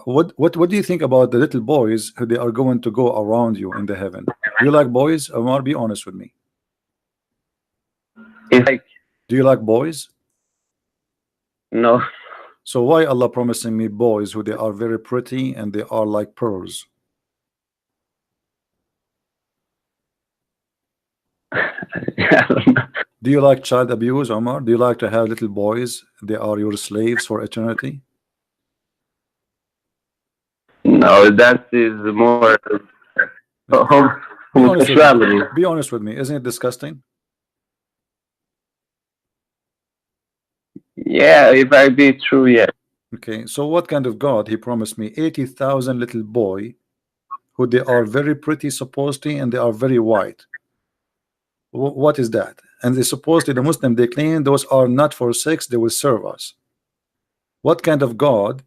What do you think about the little boys who they are going to go around you in the heaven? Do you like boys? Omar, be honest with me. It's like Do you like boys? no, So why Allah promising me boys who they are very pretty and they are like pearls? I don't know. Do you like child abuse, Omar? Do you like to have little boys? They are your slaves for eternity? No, that is more Be honest with me. homosexuality. Be honest with me. Isn't it disgusting? Yeah, if I be true, yeah. Okay, so what kind of God he promised me 80,000 little boy who they are very pretty supposedly and they are very white. What is that? And they supposedly the Muslim they claim those are not for sex, they will serve us. What kind of God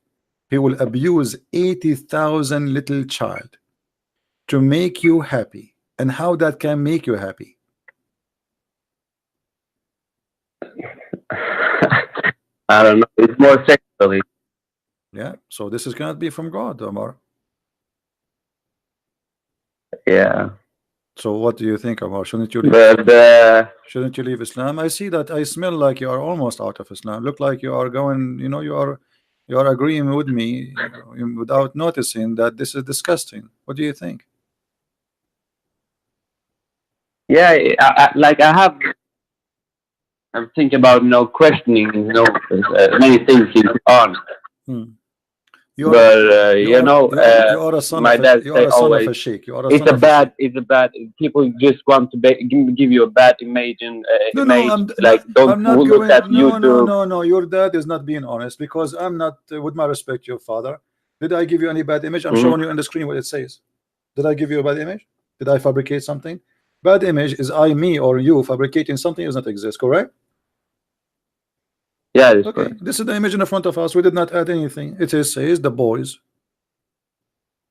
he will abuse 80,000 little child to make you happy? And how that can make you happy? I don't know. It's more sexually. Yeah, so this is cannot be from God, Omar. Yeah, So what do you think, Omar? Shouldn't you leave? but Shouldn't you leave Islam? I see that I smell like you are almost out of Islam. Look like you are going, you know, you are agreeing with me without noticing that this is disgusting. What do you think? yeah, like I have. I'm thinking about questioning many things on. Hmm. You are But you are a son my of a, dad you say are a son of always a sheikh. You are a it's son a of a sheikh. bad. It's a bad. People just want to give you a bad image and No, image. Like don't I'm not look going. at No, no, YouTube. no, no. Your dad is not being honest because I'm not. With my respect, your father. Did I give you any bad image? I'm Mhm. showing you on the screen what it says. Did I give you a bad image? Did I fabricate something? Bad image is I, me, or you fabricating something does not exist. Correct? Yeah, that's Okay. correct. This is the image in the front of us. We did not add anything. It says the boys.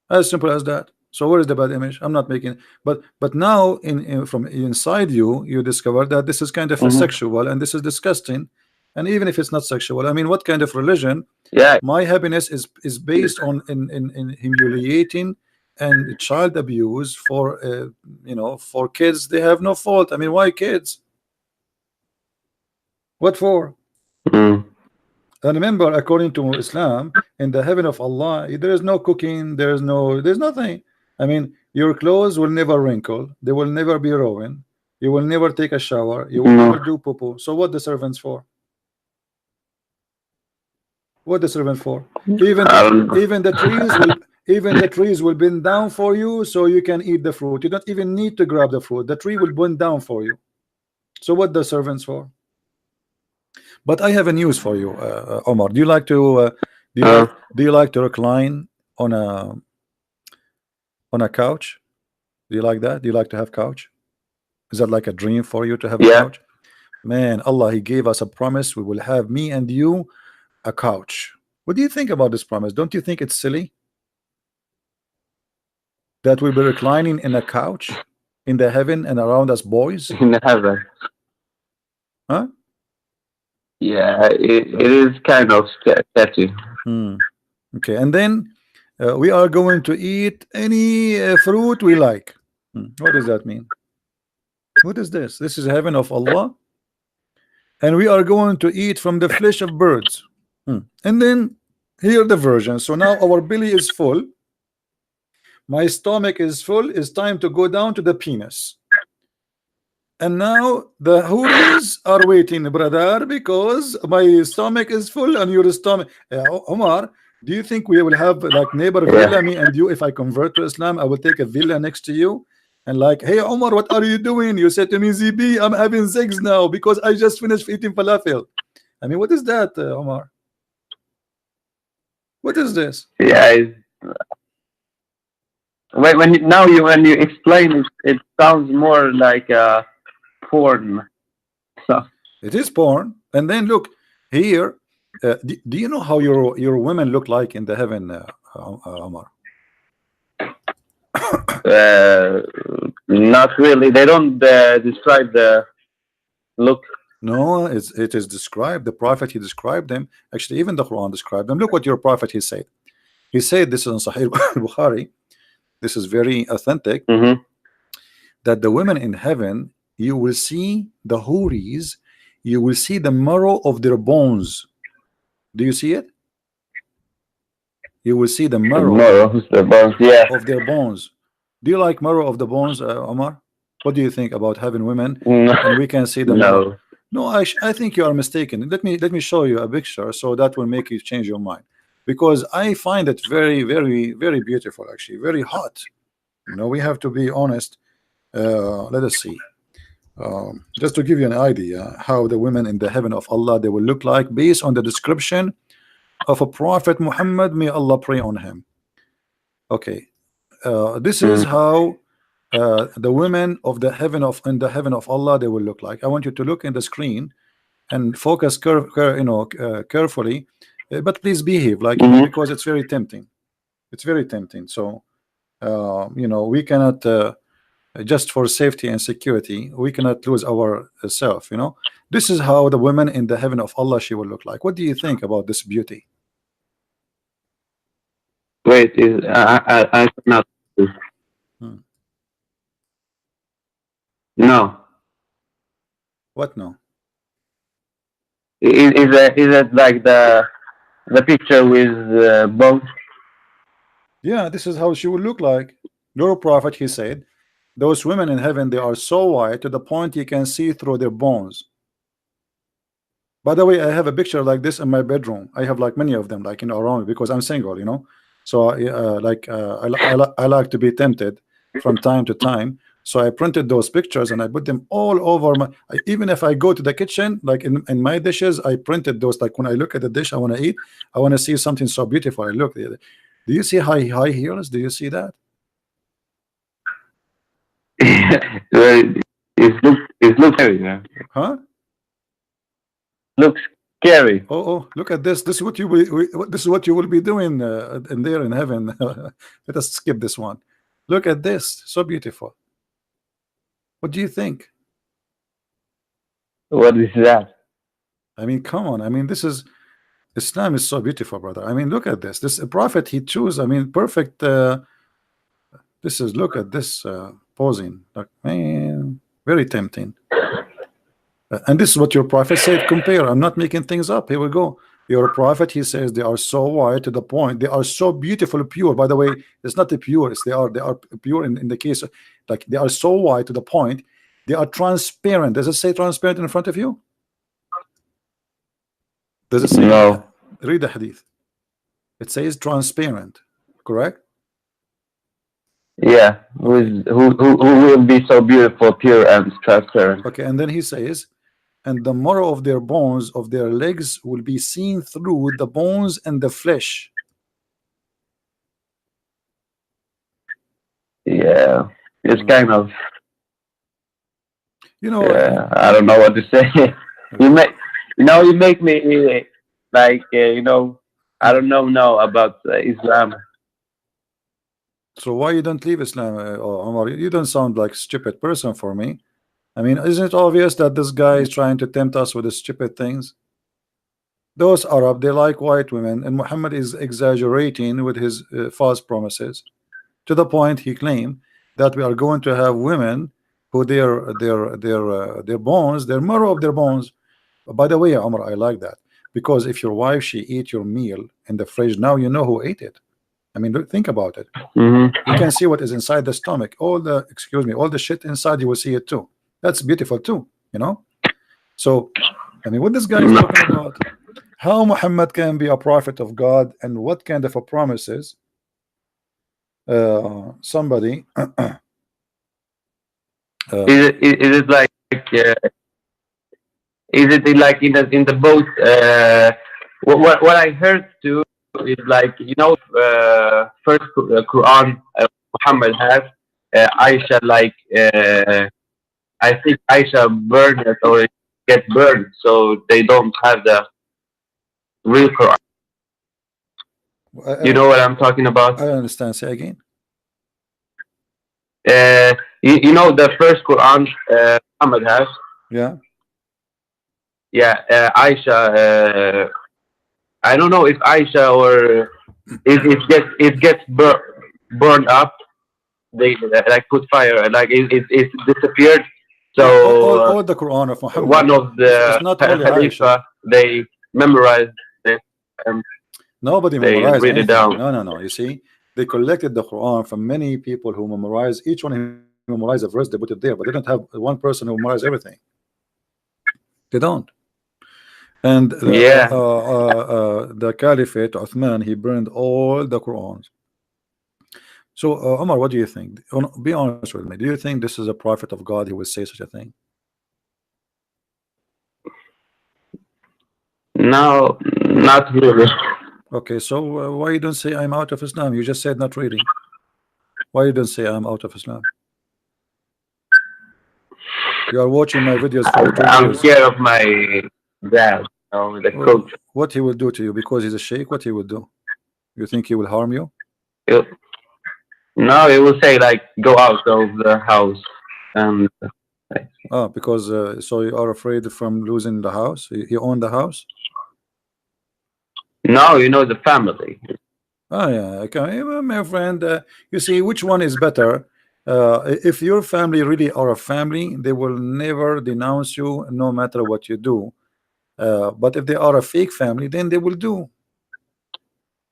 As simple as that. So where is the bad image? I'm not making, but now in from inside you, you discover that this is kind of a Hmm. sexual and this is disgusting. And even if it's not sexual, I mean, what kind of religion? Yeah. My happiness is based on in humiliating and child abuse for for kids. They have no fault. I mean, why kids? What for? Mm. And remember, according to Islam, in the heaven of Allah, there is no cooking, there's nothing. I mean, your clothes will never wrinkle, they will never be ruined, you will never take a shower, you will never No. do poo-poo. So what the servants for? What the servant for? Even I don't know. even the trees will even the trees will bend down for you so you can eat the fruit. You don't even need to grab the fruit. The tree will bend down for you. So what the servants for? But I have a news for you, Omar. Do you like to Uh, do you like to recline on a couch? Do you like that? Do you like to have couch? Is that like a dream for you to have a yeah. couch? Man, Allah, He gave us a promise. We will have me and you a couch. What do you think about this promise? Don't you think it's silly that we'll be reclining in a couch in the heaven and around us boys? In heaven. Huh? Yeah, it is kind of sketchy. Hmm. Okay, and then we are going to eat any fruit we like. What does that mean? What is this? This is heaven of Allah, and we are going to eat from the flesh of birds. And then here the version. So now our belly is full, my stomach is full. It's time to go down to the penis. And now the houris are waiting, brother, because my stomach is full and your stomach. Omar, do you think we will have like neighbor Yeah. villa, me and you? If I convert to Islam, I will take a villa next to you. And like, hey Omar, what are you doing? You said to me, ZB, I'm having sex now because I just finished eating falafel. I mean, what is that, Omar? What is this? Yeah. When you explain it, it sounds more like porn. So It is porn. And then look here. Do you know how your women look like in the heaven, Omar? not really. They don't describe the look. No, it is described. The prophet, he described them. Actually, even the Quran described them. Look what your prophet he said. He said, this is in Sahih Bukhari. This is very authentic. Mm-hmm. That the women in heaven, you will see the houris, you will see the marrow of their bones. Do you see it? You will see the marrow Tomorrow's the bones. Yeah. of their bones. Do you like marrow of the bones, Omar? What do you think about having women No. and we can see the marrow? No. No, I think you are mistaken. Let me show you a picture so that will make you change your mind, because I find it very, very, very beautiful. Actually, very hot. You know, we have to be honest. Let us see. Just to give you an idea how the women in the heaven of Allah they will look like based on the description of a prophet Muhammad, may Allah pray on him. Okay, this is Mm. how the women of the heaven of in the heaven of Allah they will look like. I want you to look in the screen and focus carefully, but please behave like Mm-hmm. because it's very tempting. It's very tempting. So we cannot just for safety and security we cannot lose our self. This is how the women in the heaven of Allah she will look like. What do you think about this beauty? Wait, is I cannot. Hmm. No. What no? Is it like the picture with bones? Yeah, this is how she will look like. Your prophet he said those women in heaven they are so white to the point you can see through their bones. By the way, I have a picture like this in my bedroom. I have like many of them, like around me because I'm single. So I like to be tempted from time to time. So I printed those pictures and I put them all over even if I go to the kitchen, like in my dishes, I printed those. Like when I look at the dish I want to eat, I want to see something so beautiful. I look. Do you see high heels? Do you see that? Well, it looks scary. Yeah. Huh? Looks scary. Oh, look at this. This is what you will. This is what you will be doing in there in heaven. Let us skip this one. Look at this. So beautiful. What do you think? What is that? I mean, come on. I mean, this is Islam is so beautiful, brother. I mean, look at this. This prophet he chose. I mean, perfect. This is look at this posing. Like, man, very tempting. And this is what your prophet said. Compare. I'm not making things up. Here we go. Your prophet he says they are so white to the point. They are so beautiful, pure. By the way, it's not the pure. They are pure in the case like they are so white to the point. They are transparent. Does it say transparent in front of you? Does it say? No. Read the hadith. It says transparent. Correct? Yeah. Who will be so beautiful, pure, and transparent? Okay. And then he says, and the marrow of their bones of their legs will be seen through the bones and the flesh. Yeah. It's kind of. Yeah, I don't know what to say. you make me like I don't know now about Islam. So why you don't leave Islam, Omar? You don't sound like a stupid person for me. I mean, isn't it obvious that this guy is trying to tempt us with the stupid things? Those Arab, they like white women, and Muhammad is exaggerating with his false promises to the point he claimed that we are going to have women who their bones, their marrow of their bones. By the way, Omar, I like that because if your wife she eat your meal in the fridge, now you know who ate it. I mean, look, think about it. Mm-hmm. You can see what is inside the stomach. All the shit inside, you will see it too. That's beautiful too, So, I mean, what this guy is talking about, how Muhammad can be a prophet of God, and what kind of a promises somebody Is it like is it like in the boat? What I heard too is like first Quran Muhammad has Aisha like I think Aisha burned it or get burned, so they don't have the real Quran. You know what I'm talking about? I understand. Say again. You know the first Quran Muhammad has. Yeah. yeah, Aisha. I don't know if Aisha or it gets burned up. They like put fire, like it disappeared. So Yeah, all the Quran of one Muhammad, of it's the not only Aisha. Khalifa, they memorized it and Nobody they memorized read it anything. down. No, no, no. You see, they collected the Quran from many people who memorize. Each one who memorized a verse, they put it there, but they don't have one person who memorized everything. They don't. And Yeah. the Caliphate, Uthman, he burned all the Qurans. So, Omar, what do you think? Be honest with me. Do you think this is a prophet of God who would say such a thing? No, not really. Okay, so why you don't say I'm out of Islam? You just said not really. Why you don't say I'm out of Islam? You are watching my videos for two I'm years. scared of my dad, the coach. What he will do to you because he's a sheikh? What he will do? You think he will harm you? He'll, no, it will say like go out of the house, and Ah, because so you are afraid from losing the house? You own the house? now you know the family. Oh yeah, okay, well, my friend. You see, which one is better? If your family really are a family, they will never denounce you, no matter what you do. But if they are a fake family, then they will do.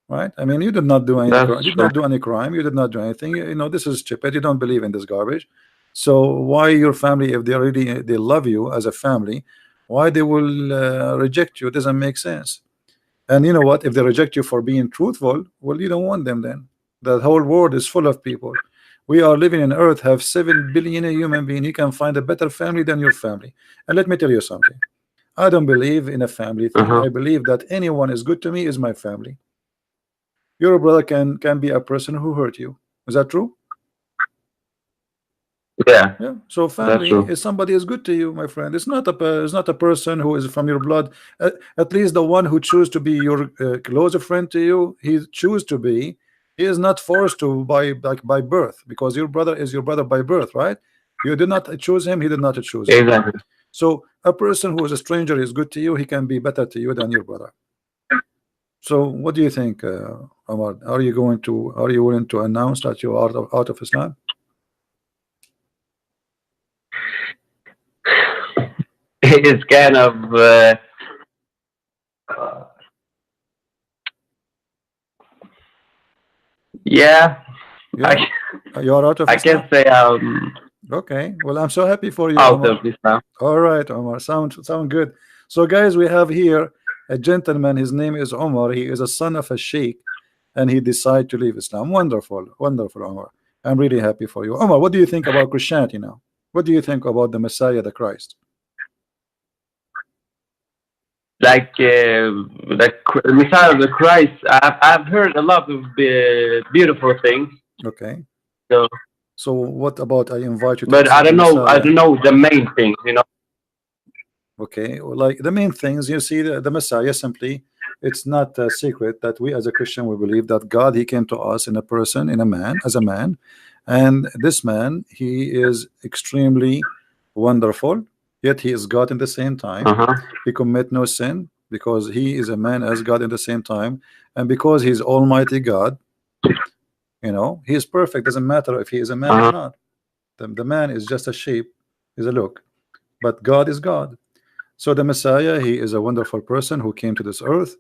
Right? I mean, you did not do any That's crime. Did true. not do any crime. You did not do anything. You know, this is stupid. You don't believe in this garbage. So why your family, if they really they love you as a family, why they will reject you? It doesn't make sense. And you know what? If they reject you for being truthful, well, you don't want them then. The whole world is full of people. We are living in Earth, have 7 billion human beings. You can find a better family than your family. And let me tell you something. I don't believe in a family thing. Uh-huh. I believe that anyone is good to me is my family. Your brother can be a person who hurt you. Is that true? Yeah, Yeah. So that's family true. is somebody is good to you, my friend. It's not a person who is from your blood. At least the one who choose to be your closer friend to you, he choose to be. He is not forced to by like by birth because your brother is your brother by birth, right? You did not choose him. He did not choose you. Exactly. So a person who is a stranger is good to you. He can be better to you than your brother. So what do you think, Omar? Are you willing to announce that you are out of Islam? It's kind of yeah. Yeah, I you are out of I can Islam. say Okay, well, I'm so happy for you, out Omar. of Islam. All right, Omar, sound good. So, guys, we have here a gentleman. His name is Omar. He is a son of a sheikh, and he decided to leave Islam. Wonderful, wonderful, Omar. I'm really happy for you, Omar. What do you think about Christianity now? What do you think about the Messiah, the Christ? Like Messiah of the Christ. I've heard a lot of beautiful things. Okay. So, So, what about I invite you to but accept the I Messiah? don't know the main things. Okay, well, like the main things you see, the Messiah simply, it's not a secret that we as a Christian we believe that God he came to us in a person, in a man, as a man, and this man he is extremely wonderful, yet he is God in the same time. Uh-huh. He commit no sin because he is a man as God in the same time, and because he's Almighty God, you know, he is perfect. Doesn't matter if he is a man or Uh-huh. not. The man is just a shape, is a look, but God is God. So the Messiah, he is a wonderful person who came to this earth,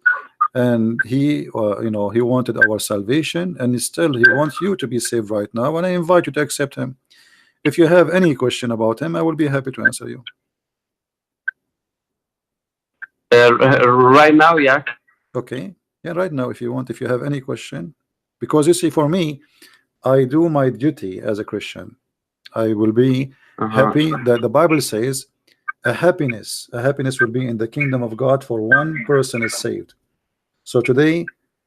and he, you know, he wanted our salvation, and still he wants you to be saved right now. And I invite you to accept him. If you have any question about him, I will be happy to answer you. Right now, yeah. Okay? Yeah, right now, if you want, if you have any question, because you see, for me, I do my duty as a Christian. I will be Uh-huh. happy that the Bible says a happiness will be in the kingdom of God for one person is saved. So today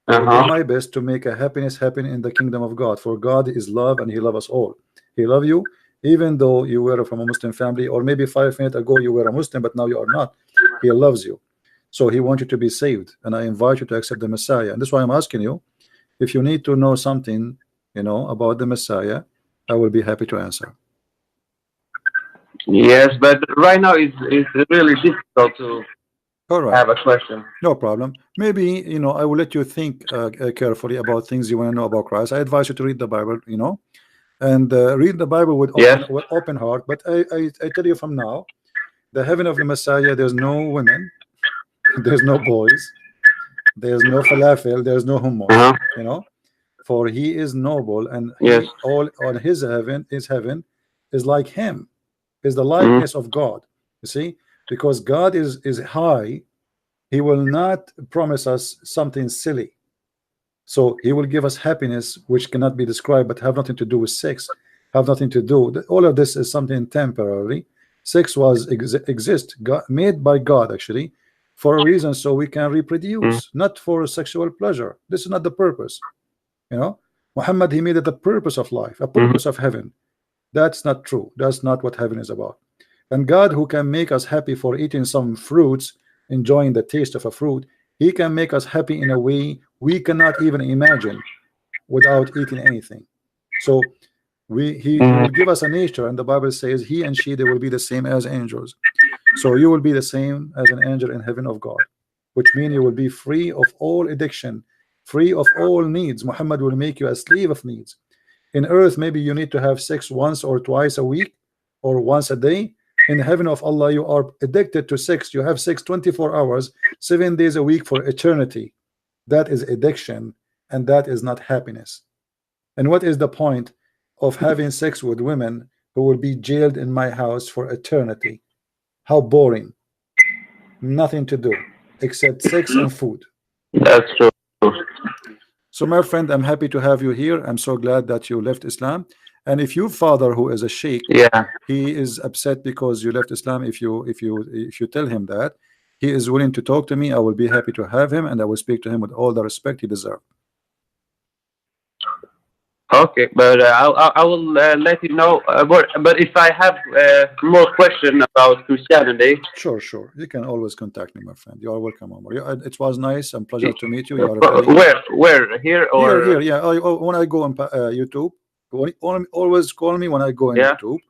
I will do Uh-huh. my best to make a happiness happen in the kingdom of God. For God is love and he loves us all. He loves you even though you were from a Muslim family, or maybe 5 minutes ago you were a Muslim but now you are not. He loves you. So he wants you to be saved, and I invite you to accept the Messiah. And that's why I'm asking you if you need to know something, you know, about the Messiah. I will be happy to answer. Yes, but right now it's really difficult to. All right. have a question. No problem. Maybe, I will let you think carefully about things you want to know about Christ. I advise you to read the Bible, and read the Bible with Yes. open heart. But I tell you from now, the heaven of the Messiah, there's no women, there's no boys, there's no falafel, there's no hummus, Uh-huh. for he is noble, and Yes. he all on his heaven is like him, is the Hmm. likeness of God. You see, because God is high, he will not promise us something silly. So he will give us happiness which cannot be described, but have nothing to do with sex, have nothing to do. All of this is something temporary. Sex was exist, God, made by God actually, for a reason, so we can Hmm. reproduce, not for sexual pleasure. This is not the purpose. Muhammad, he made it the purpose of life, a Hmm. purpose of heaven. That's not true. That's not what heaven is about. And God, who can make us happy for eating some fruits, enjoying the taste of a fruit, he can make us happy in a way we cannot even imagine without eating anything. So he Hmm. will give us a nature, and the Bible says he and she, they will be the same as angels. So you will be the same as an angel in heaven of God, which means you will be free of all addiction, free of all needs. Muhammad will make you a slave of needs. In earth, maybe you need to have sex once or twice a week or once a day. In the heaven of Allah, you are addicted to sex. You have sex 24 hours, 7 days a week for eternity. That is addiction, and that is not happiness. And what is the point of having sex with women who will be jailed in my house for eternity? How boring. Nothing to do except sex and food. That's true. So, my friend, I'm happy to have you here. I'm so glad that you left Islam. And if your father, who is a sheikh, Yeah. he is upset because you left Islam, if you tell him that, he is willing to talk to me. I will be happy to have him, and I will speak to him with all the respect he deserves. Okay, but I will let you know. But if I have more question about Christianity, Sure, sure. You can always contact me, my friend. You are welcome, Omar. It was nice and pleasure to meet you. You are a very where here here. or Yeah. When I go on YouTube, always call me when I go on yeah? YouTube,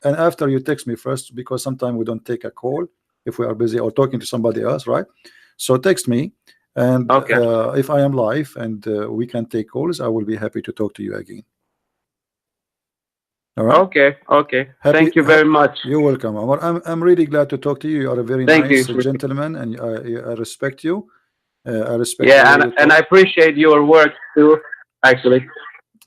and after you text me first, because sometimes we don't take a call if we are busy or talking to somebody else, right? So text me, and Okay. if I am live and we can take calls, I will be happy to talk to you again. All right. Okay. Okay. Happy. Thank you very much. You're welcome, Omar. I'm really glad to talk to you. You are a very Thank you. nice gentleman, and I respect you. I respect the Yeah, way and you and I talk. appreciate your work too. Actually.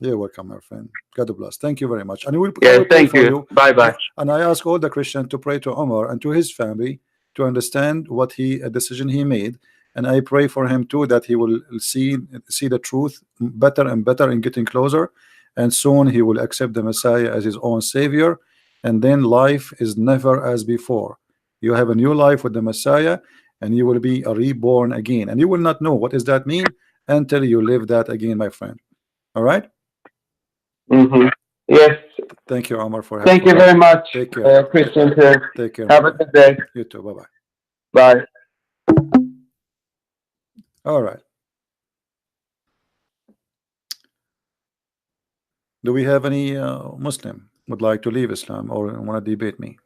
You're welcome, my friend. God bless. Thank you very much. And I Yeah. will pray Thank for you. you. Bye bye. And I ask all the Christians to pray to Omar and to his family to understand what a decision he made. And I pray for him too, that he will see the truth better and better and getting closer. And soon he will accept the Messiah as his own Savior. And then life is never as before. You have a new life with the Messiah, and you will be a reborn again. And you will not know what does that mean until you live that again, my friend. All right. Mm-hmm. Yes. Thank you, Omar, Thank you for very much, take care. Christian. Sir. Take care, my Have a friend. good day. You too. Bye bye. Bye. All right. Do we have any Muslim would like to leave Islam or want to debate me?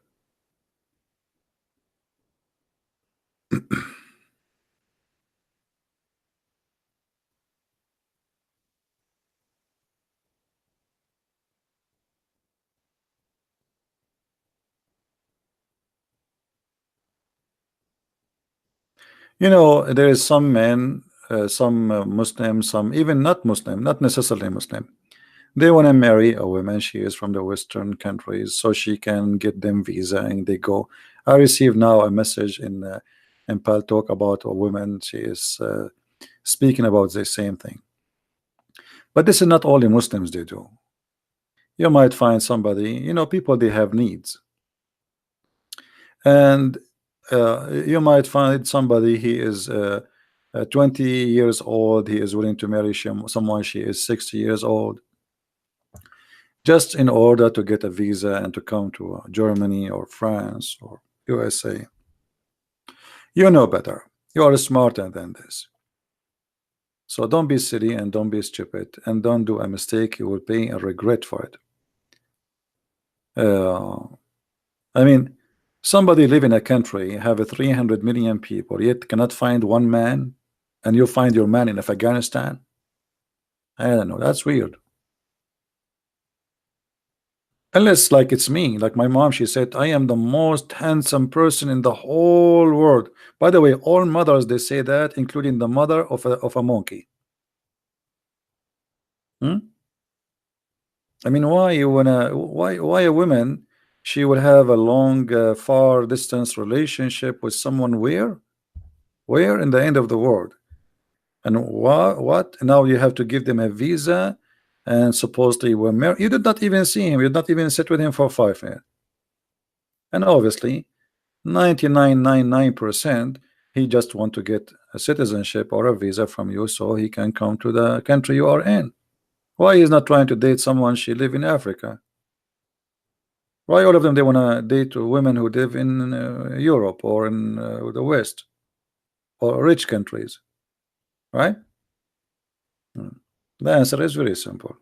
There is some men, some Muslims, some even not Muslim, not necessarily Muslim. They want to marry a woman. She is from the Western countries, so she can get them visa, and they go. I received now a message in Pal Talk about a woman. She is speaking about the same thing. But this is not only Muslims they do. You might find somebody, people they have needs, and you might find somebody he is 20 years old. He is willing to marry someone she is 60 years old, just in order to get a visa and to come to Germany or France or USA. You know better. You are smarter than this. So don't be silly and don't be stupid and don't do a mistake. You will pay a regret for it. I mean, Somebody live in a country, have a 300 million people, yet cannot find one man, and you find your man in Afghanistan. I don't know. That's weird. Unless, like, it's me, like my mom, she said, I am the most handsome person in the whole world. By the way, all mothers, they say that, including the mother of a monkey. Hmm? I mean, why you wanna, why a woman, she would have a long, far distance relationship with someone where in the end of the world? And what? Now you have to give them a visa, and supposedly we're married. You did not even see him. You did not even sit with him for 5 minutes. And obviously, 99.99%, he just want to get a citizenship or a visa from you so he can come to the country you are in. Why he's not trying to date someone she live in Africa? Why all of them they want to date women who live in Europe or in the West or rich countries, right? Hmm. The answer is very simple.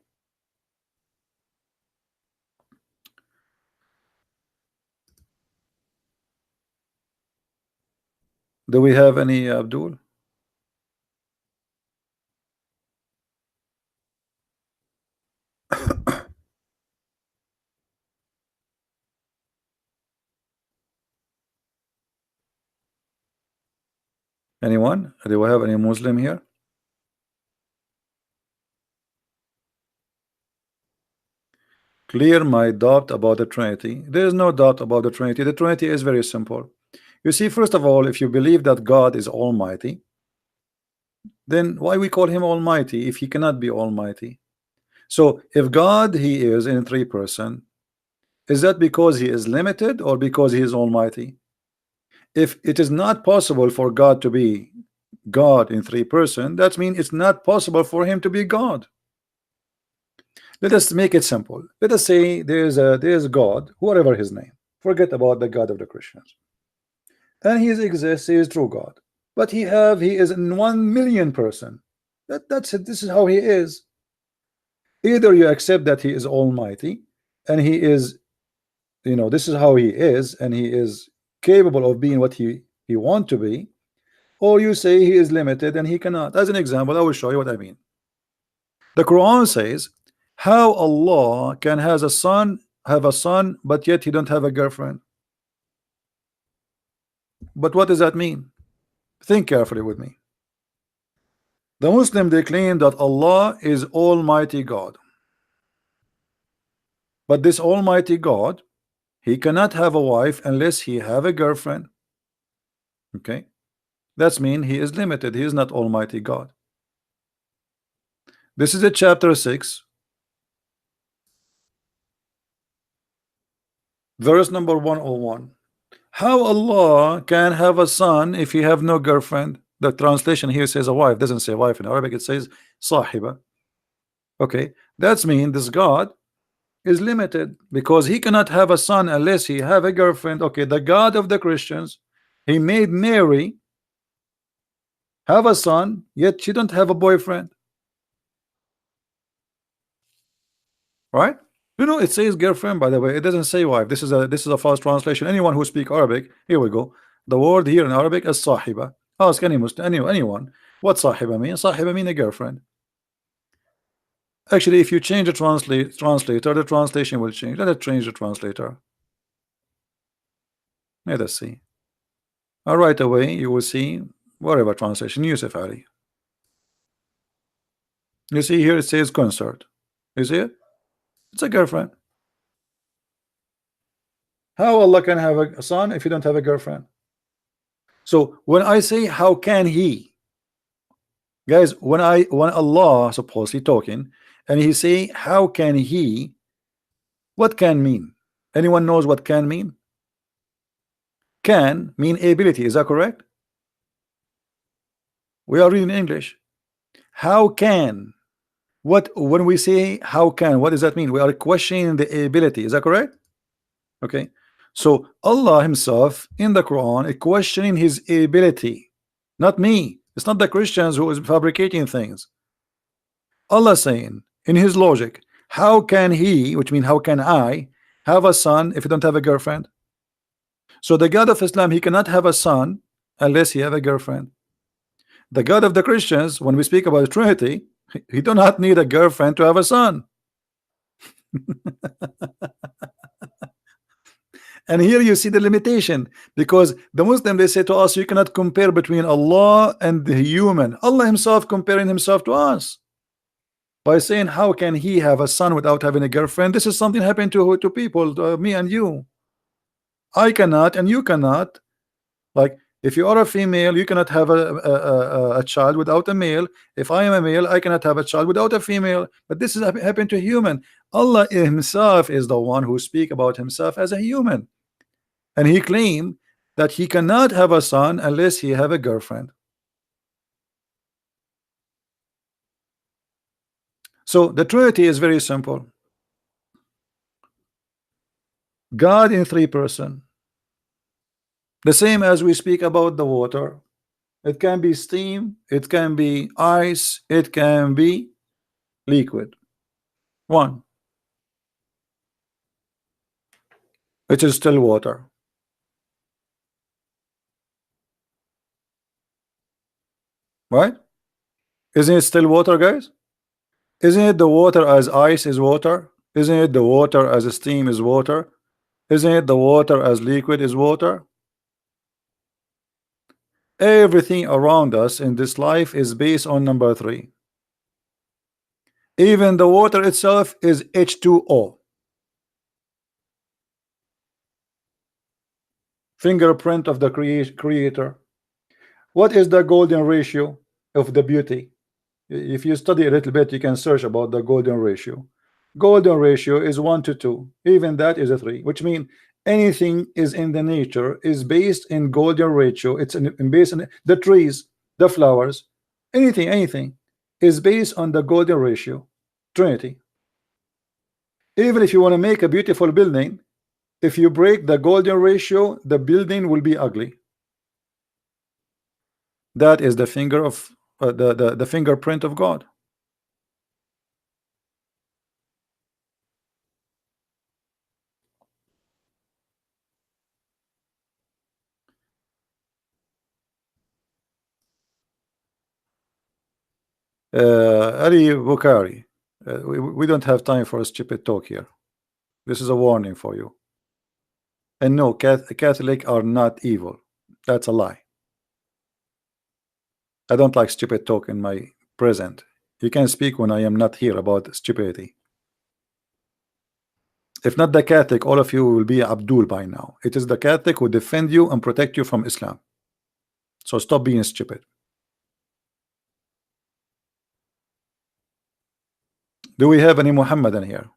Do we have any Abdul? Anyone? Do we have any Muslim here? Clear my doubt about the Trinity. There is no doubt about the Trinity. The Trinity is very simple. You see, first of all, if you believe that God is Almighty, then why we call him Almighty if he cannot be Almighty? So if God he is in 3%, is that because he is limited or because he is Almighty? If it is not possible for God to be God in 3%, that means it's not possible for him to be God. Let us make it simple. Let us say there's God, whatever his name. Forget about the God of the Christians. And he exists, he is true God. But he is in 1 million person. That's it. This is how he is. Either you accept that he is Almighty and he is, this is how he is, and he is capable of being what he want to be, or you say he is limited and he cannot. As an example, I will show you what I mean. The Quran says how Allah can have a son, but yet he don't have a girlfriend. But what does that mean? Think carefully with me. The Muslim, they claim that Allah is Almighty God, but this Almighty God, he cannot have a wife unless he have a girlfriend. Okay, that's mean he is limited. He is not Almighty God. This is a chapter 6, verse number 101. How Allah can have a son if he have no girlfriend? The translation here says a wife, doesn't say wife in Arabic, it says sahiba. Okay, that's mean this God is limited because he cannot have a son unless he have a girlfriend. Okay, the God of the Christians, he made Mary have a son, yet she don't have a boyfriend. Right? It says girlfriend, by the way. It doesn't say wife. This is a false translation. Anyone who speak Arabic, here we go. The word here in Arabic is sahiba. Ask any Muslim, anyone, what sahiba mean? Sahiba mean a girlfriend. Actually, if you change the translator, the translation will change. Let us change the translator. Let us see. Right away, you will see whatever translation, Yusuf Ali. You see here it says concert. You see it? It's a girlfriend. How Allah can have a son if you don't have a girlfriend? So when I say how can he, guys, when Allah supposedly talking and he say how can he, what can mean? Anyone knows what can mean? Can mean ability, is that correct? We are reading English. How can, what when we say how can, what does that mean? We are questioning the ability, is that correct? Okay, so Allah himself in the Quran is questioning his ability, not me. It's not the Christians who is fabricating things. Allah saying in his logic, how can he, which means how can I have a son if you don't have a girlfriend? So the God of Islam, he cannot have a son unless he have a girlfriend. The God of the Christians, when we speak about the Trinity, he do not need a girlfriend to have a son. And here you see the limitation, because the Muslim, they say to us, you cannot compare between Allah and the human. Allah himself comparing himself to us by saying, how can he have a son without having a girlfriend? This is something happened to people, me and you. I cannot and you cannot. Like, if you are a female, you cannot have a child without a male. If I am a male, I cannot have a child without a female. But this is happened to human. Allah himself is the one who speak about himself as a human, and he claimed that he cannot have a son unless he have a girlfriend. So the Trinity is very simple. God in three person. The same as we speak about the water. It can be steam, it can be ice, it can be liquid. One, which is still water. Right? Isn't it still water, guys? Isn't it the water as ice is water? Isn't it the water as a steam is water? Isn't it the water as liquid is water? Everything around us in this life is based on number three. Even the water itself is H2O. Fingerprint of the creator. What is the golden ratio of the beauty? If you study a little bit, you can search about the golden ratio. Golden ratio is 1 to 2. Even that is a 3, which means anything is in the nature is based in golden ratio. It's based on the trees, the flowers, anything is based on the golden ratio. Trinity. Even if you want to make a beautiful building, if you break the golden ratio, the building will be ugly. That is the finger of the fingerprint of God. Ali Bukhari, we don't have time for a stupid talk here. This is a warning for you. And no, Catholic are not evil. That's a lie. I don't like stupid talk in my present. You can speak when I am not here about stupidity. If not the Catholic, all of you will be Abdul by now. It is the Catholic who defend you and protect you from Islam. So stop being stupid. Do we have any Muhammadan here?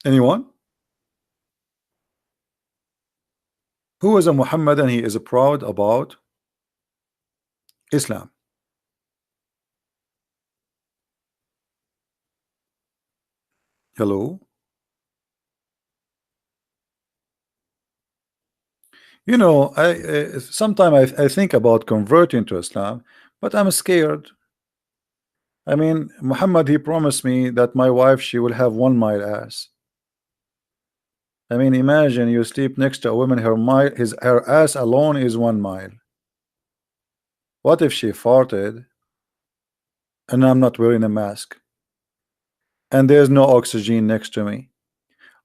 Anyone? Who is a Muhammadan? He is proud about Islam. Hello? You know, I sometimes I think about converting to Islam, but I'm scared. I mean, Muhammad, he promised me that my wife, she will have 1 mile ass. I mean, imagine you sleep next to a woman, her ass alone is 1 mile. What if she farted and I'm not wearing a mask and there's no oxygen next to me?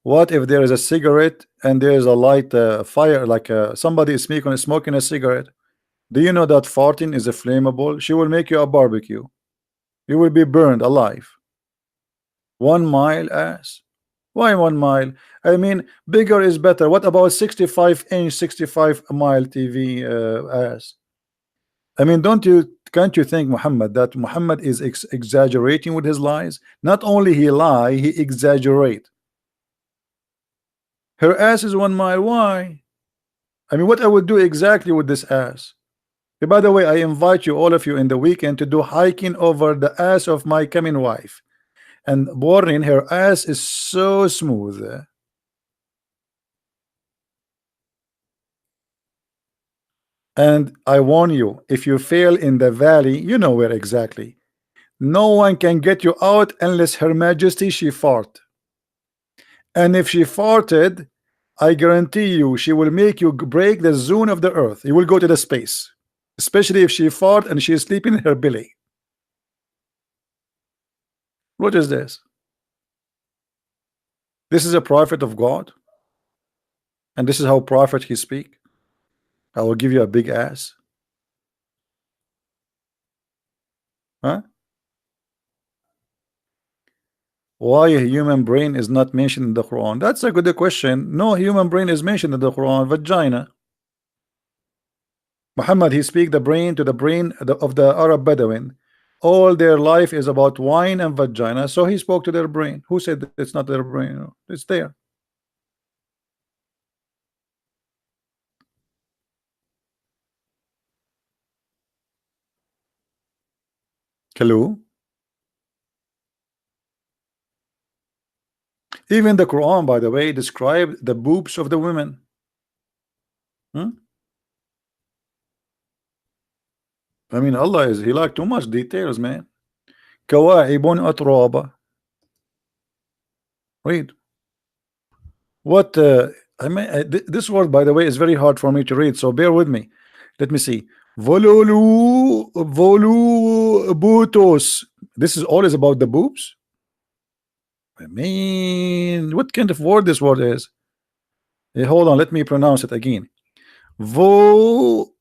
What if there is a cigarette and there is a light fire, like somebody is smoking a cigarette? Do you know that farting is a flammable? She will make you a barbecue. You will be burned alive. 1 mile ass. Why 1 mile? I mean, bigger is better. What about 65-inch, 65-mile TV ass? I mean, can't you think, Muhammad, that Muhammad is exaggerating with his lies? Not only he lie, he exaggerate. Her ass is 1 mile. Why? I mean, what I would do exactly with this ass? By the way, I invite you, all of you, in the weekend to do hiking over the ass of my coming wife. And Warren, her ass is so smooth. And I warn you, if you fail in the valley, you know where exactly. No one can get you out unless Her Majesty she fart. And if she farted, I guarantee you she will make you break the zone of the earth. You will go to the space, especially if she fart and she is sleeping in her belly. What is this? This is a prophet of God, and this is how prophet he speak. I will give you a big ass. Huh? Why a human brain is not mentioned in the Quran? That's a good question. No human brain is mentioned in the Quran. Vagina. Muhammad, he speak the brain to the brain of the Arab Bedouin. All their life is about wine and vagina, so he spoke to their brain. Who said it's not their brain? You know, it's there. Hello. Even the Quran, by the way, described the boobs of the women. Hmm? I mean, Allah is, he like too much details, man. كواعب أترابا. Read. What I mean, this word, by the way, is very hard for me to read, so bear with me. Let me see. Volulu volubutos. This is always about the boobs. I mean, what kind of word this word is? Hey, hold on, let me pronounce it again. Vo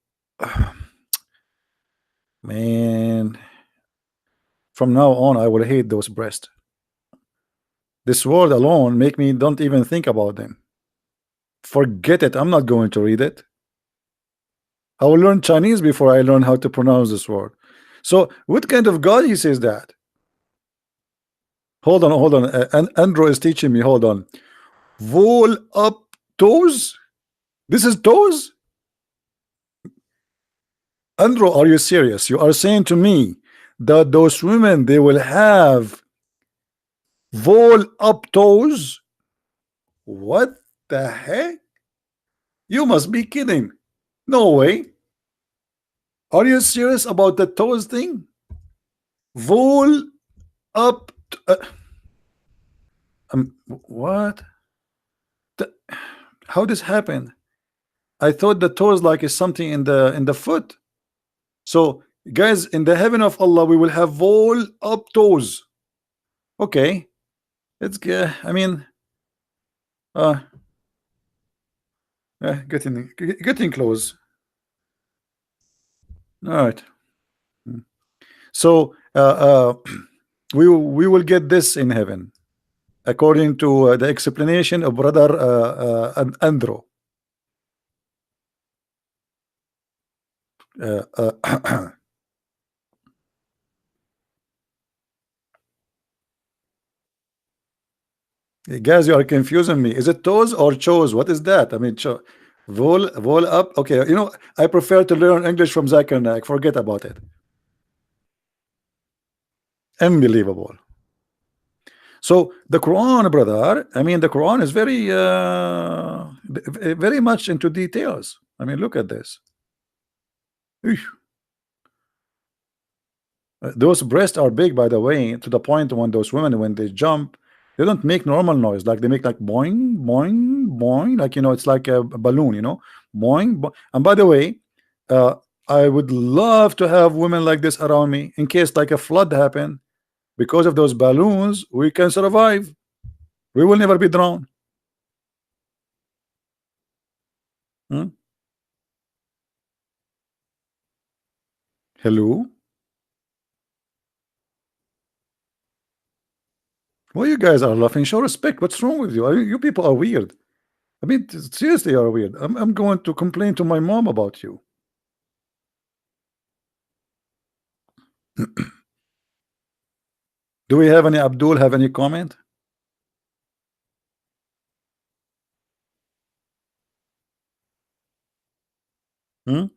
man. From now on, I will hate those breasts. This word alone make me don't even think about them. Forget it. I'm not going to read it. I will learn Chinese before I learn how to pronounce this word. So what kind of God he says that? Hold on, hold on. And Andrew is teaching me. Hold on. Roll up toes. This is toes. Andrew, are you serious? You are saying to me that those women they will have roll up toes? What the heck? You must be kidding. No way. Are you serious about the toes thing? Roll up. What? How this happened? I thought the toes like is something in the foot. So guys, in the heaven of Allah, we will have roll up toes. Okay, it's good. I mean, uh, getting close. All right. So we will get this in heaven, according to the explanation of brother Andrew. Guys, you are confusing me. Is it toes or chose? What is that? I mean, roll up. Okay, you know, I prefer to learn English from Zakir Naik. Forget about it. Unbelievable. So the Quran, brother, I mean, the Quran is very much into details. I mean, look at this. Eesh. Those breasts are big, by the way, to the point when those women, when they jump, they don't make normal noise. Like they make like boing, boing, boing. Like, you know, it's like a balloon, you know, boing, boing. And by the way, uh, I would love to have women like this around me in case like a flood happen. Because of those balloons, we can survive. We will never be drowned. Hmm? Hello? Why you guys are laughing? Show respect. What's wrong with you? You people are weird. I mean, seriously, you are weird. I'm going to complain to my mom about you. Do we have any Abdul have any comment? Hmm?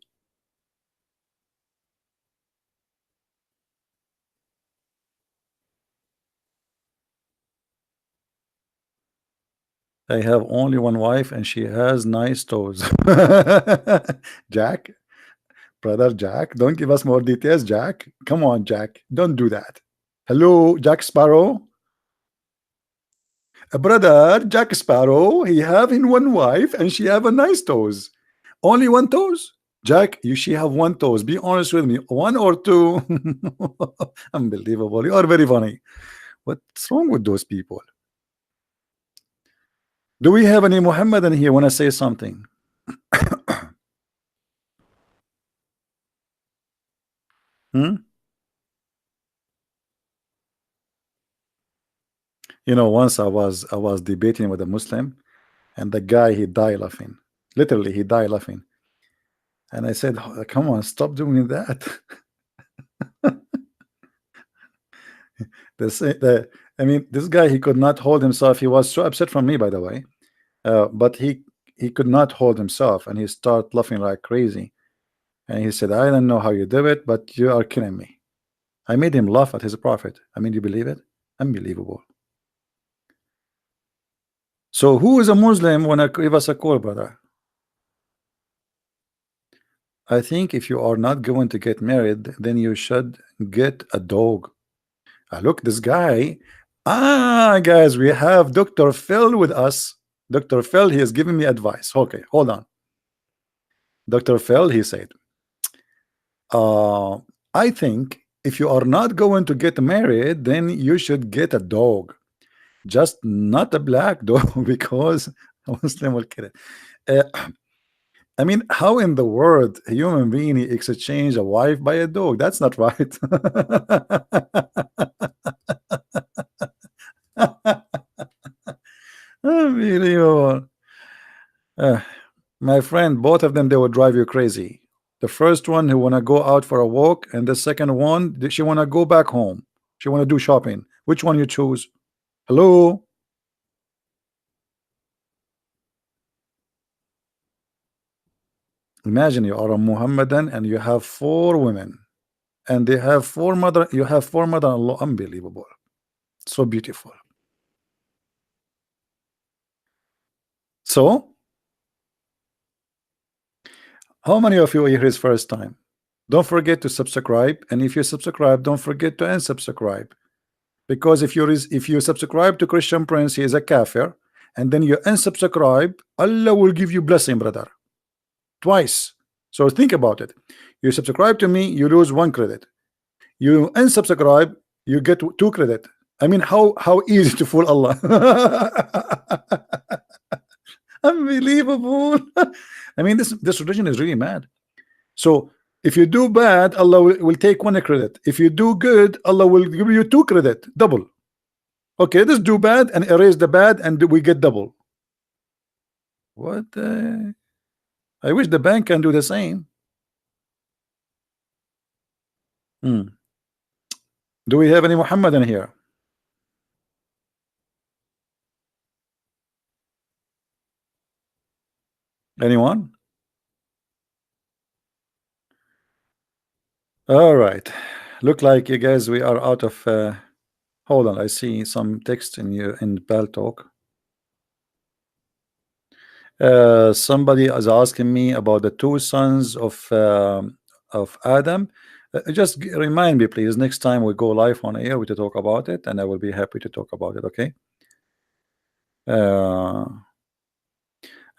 I have only one wife and she has nice toes. Jack, brother Jack, don't give us more details, Jack. Come on, Jack. Don't do that. Hello, Jack Sparrow. Brother Jack Sparrow, he having one wife and she have a nice toes. Only one toes? Jack, she have one toes. Be honest with me. One or two? Unbelievable. You are very funny. What's wrong with those people? Do we have any Muhammadan here when I say something? Hmm? You know, once I was debating with a Muslim, and the guy he died laughing. Literally, he died laughing. And I said, "Oh, come on, stop doing that." I mean, this guy, he could not hold himself. He was so upset from me, by the way. But he could not hold himself, and he started laughing like crazy. And he said, "I don't know how you do it, but you are killing me." I made him laugh at his prophet. I mean, you believe it? Unbelievable. So who is a Muslim when I give us a call, brother? I think if you are not going to get married, then you should get a dog. Look, this guy. Guys, we have Dr. Phil with us. Dr. Phil, he is giving me advice. Okay, hold on. Dr. Phil, he said, I think if you are not going to get married, then you should get a dog. Just not a black dog because a Muslim will kill it. I mean, how in the world a human being exchange a wife by a dog? That's not right. Unbelievable. My friend, both of them, they will drive you crazy. The first one who wanna go out for a walk, and the second one, she wanna go back home. She wanna do shopping. Which one you choose? Hello? Imagine you are a Muhammadan and you have four women, and they have four mother. You have four mother-in-law. Unbelievable. So beautiful. So, how many of you are here is first time? Don't forget to subscribe, and if you subscribe, don't forget to unsubscribe. Because if you subscribe to Christian Prince, he is a kafir, and then you unsubscribe, Allah will give you blessing, brother, twice. So think about it. You subscribe to me, you lose 1 credit. You unsubscribe, you get 2 credit. I mean, how easy to fool Allah. Unbelievable. I mean, this religion is really mad. So if you do bad, Allah will take 1 credit. If you do good, Allah will give you 2 credit, double. Okay, let's do bad and erase the bad, and we get double. What? I wish the bank can do the same. Do we have any Muhammadan here? Anyone? All right. Look like you guys, we are out of. Hold on, I see some text in you in Bell Talk. Somebody is asking me about the two sons of Adam. Just remind me, please, next time we go live on air, we to talk about it, and I will be happy to talk about it. Okay.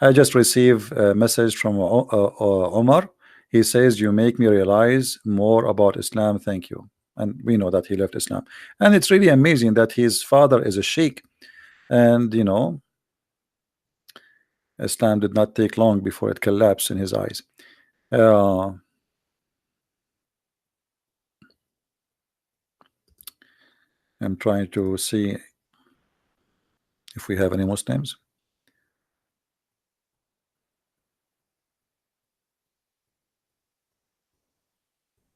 I just received a message from Umar. He says, "You make me realize more about Islam. Thank you." And we know that he left Islam, and it's really amazing that his father is a sheikh, and you know, Islam did not take long before it collapsed in his eyes. I'm trying to see if we have any Muslims.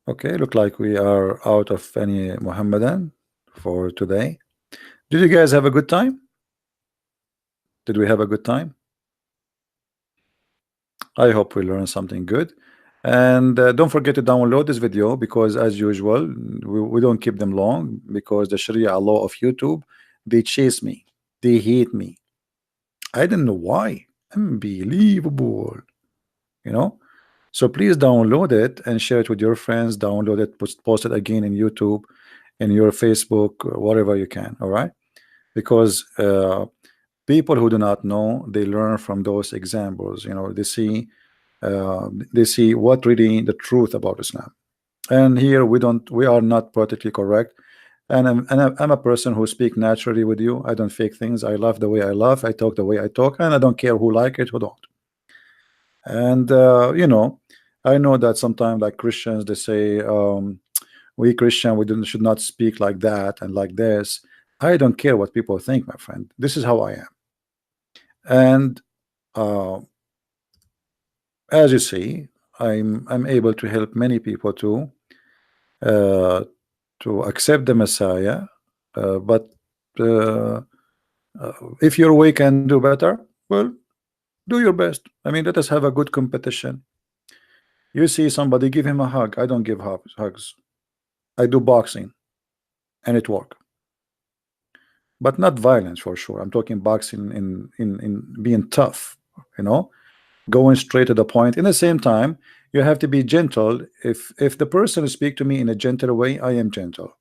Okay, look like we are out of any Muhammadan for today. Did you guys have a good time? Did we have a good time? I hope we learned something good. And don't forget to download this video, because as usual, we don't keep them long, because the Sharia law of YouTube, they chase me, they hate me. I don't know why. Unbelievable, you know. So please download it and share it with your friends. Download it, post it again in YouTube, in your Facebook, whatever you can. All right. because people who do not know, they learn from those examples. They see what really the truth about Islam. And here we are not politically correct. And I'm a person who speak naturally with you. I don't fake things. I laugh the way I laugh. I talk the way I talk, and I don't care who like it, who don't. And I know that sometimes, like Christians, they say, we Christian, should not speak like that and like this. I don't care what people think, my friend. This is how I am. And uh, as you see, I'm able to help many people uh, to accept the Messiah. But uh, if your way can do better, well, do your best. I mean, let us have a good competition. You see somebody, give him a hug. I don't give hugs. I do boxing, and it work, but not violence for sure. I'm talking boxing in being tough, you know, going straight to the point. In the same time, you have to be gentle. If the person speak to me in a gentle way, I am gentle.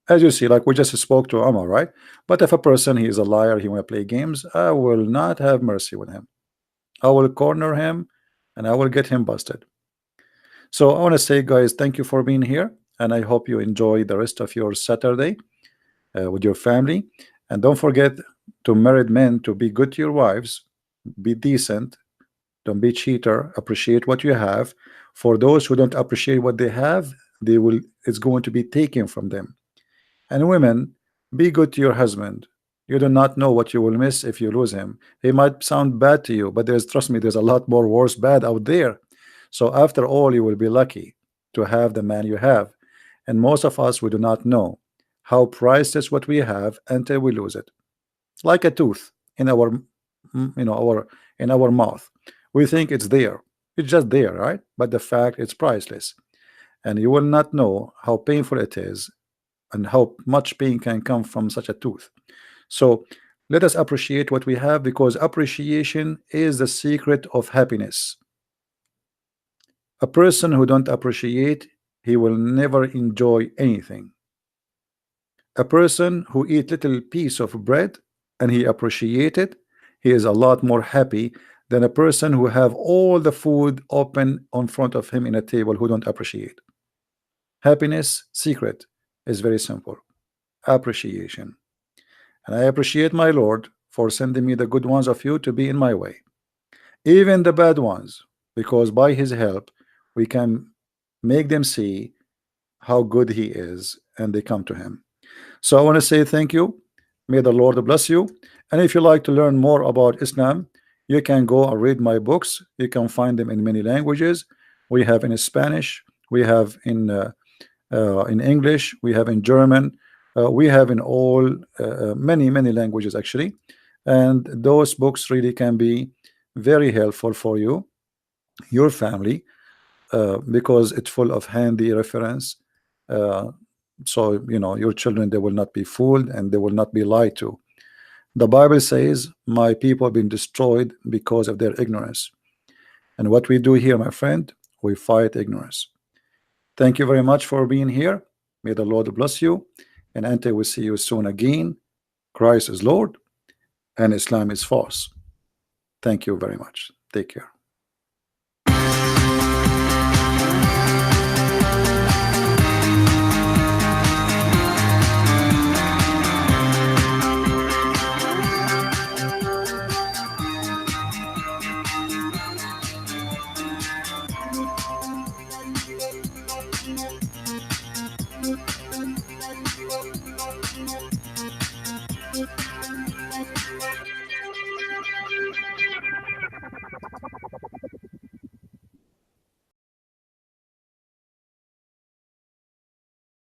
As you see, like we just spoke to Umar, right? But if a person, he is a liar, he want to play games, I will not have mercy with him. I will corner him, and I will get him busted. So I want to say, guys, thank you for being here, and I hope you enjoy the rest of your Saturday with your family. And don't forget, to married men, to be good to your wives, be decent, don't be cheater, appreciate what you have. For those who don't appreciate what they have, they will it's going to be taken from them. And women, be good to your husband. You do not know what you will miss if you lose him. He might sound bad to you, but trust me, there's a lot more worse bad out there. So after all, you will be lucky to have the man you have. And most of us, we do not know how priceless what we have until we lose it. Like a tooth in our, our in our mouth. We think it's there. It's just there, right? But the fact, it's priceless. And you will not know how painful it is and how much pain can come from such a tooth. So let us appreciate what we have, because appreciation is the secret of happiness. A person who don't appreciate, he will never enjoy anything. A person who eat little piece of bread and he appreciate it, he is a lot more happy than a person who have all the food open in front of him in a table who don't appreciate. Happiness secret is very simple: appreciation. And I appreciate my Lord for sending me the good ones of you to be in my way, even the bad ones, because by his help we can make them see how good he is, and they come to him. So I want to say thank you. May the Lord bless you. And if you like to learn more about Islam, you can go and read my books. You can find them in many languages. We have in Spanish, we have in English, we have in German, we have in all many languages actually. And those books really can be very helpful for you, your family, because it's full of handy reference. Uh, so your children, they will not be fooled and they will not be lied to. The Bible says, my people have been destroyed because of their ignorance. And what we do here, my friend, we fight ignorance. Thank you very much for being here. May the Lord bless you, and until we see you soon again, Christ is Lord and Islam is false. Thank you very much. Take care.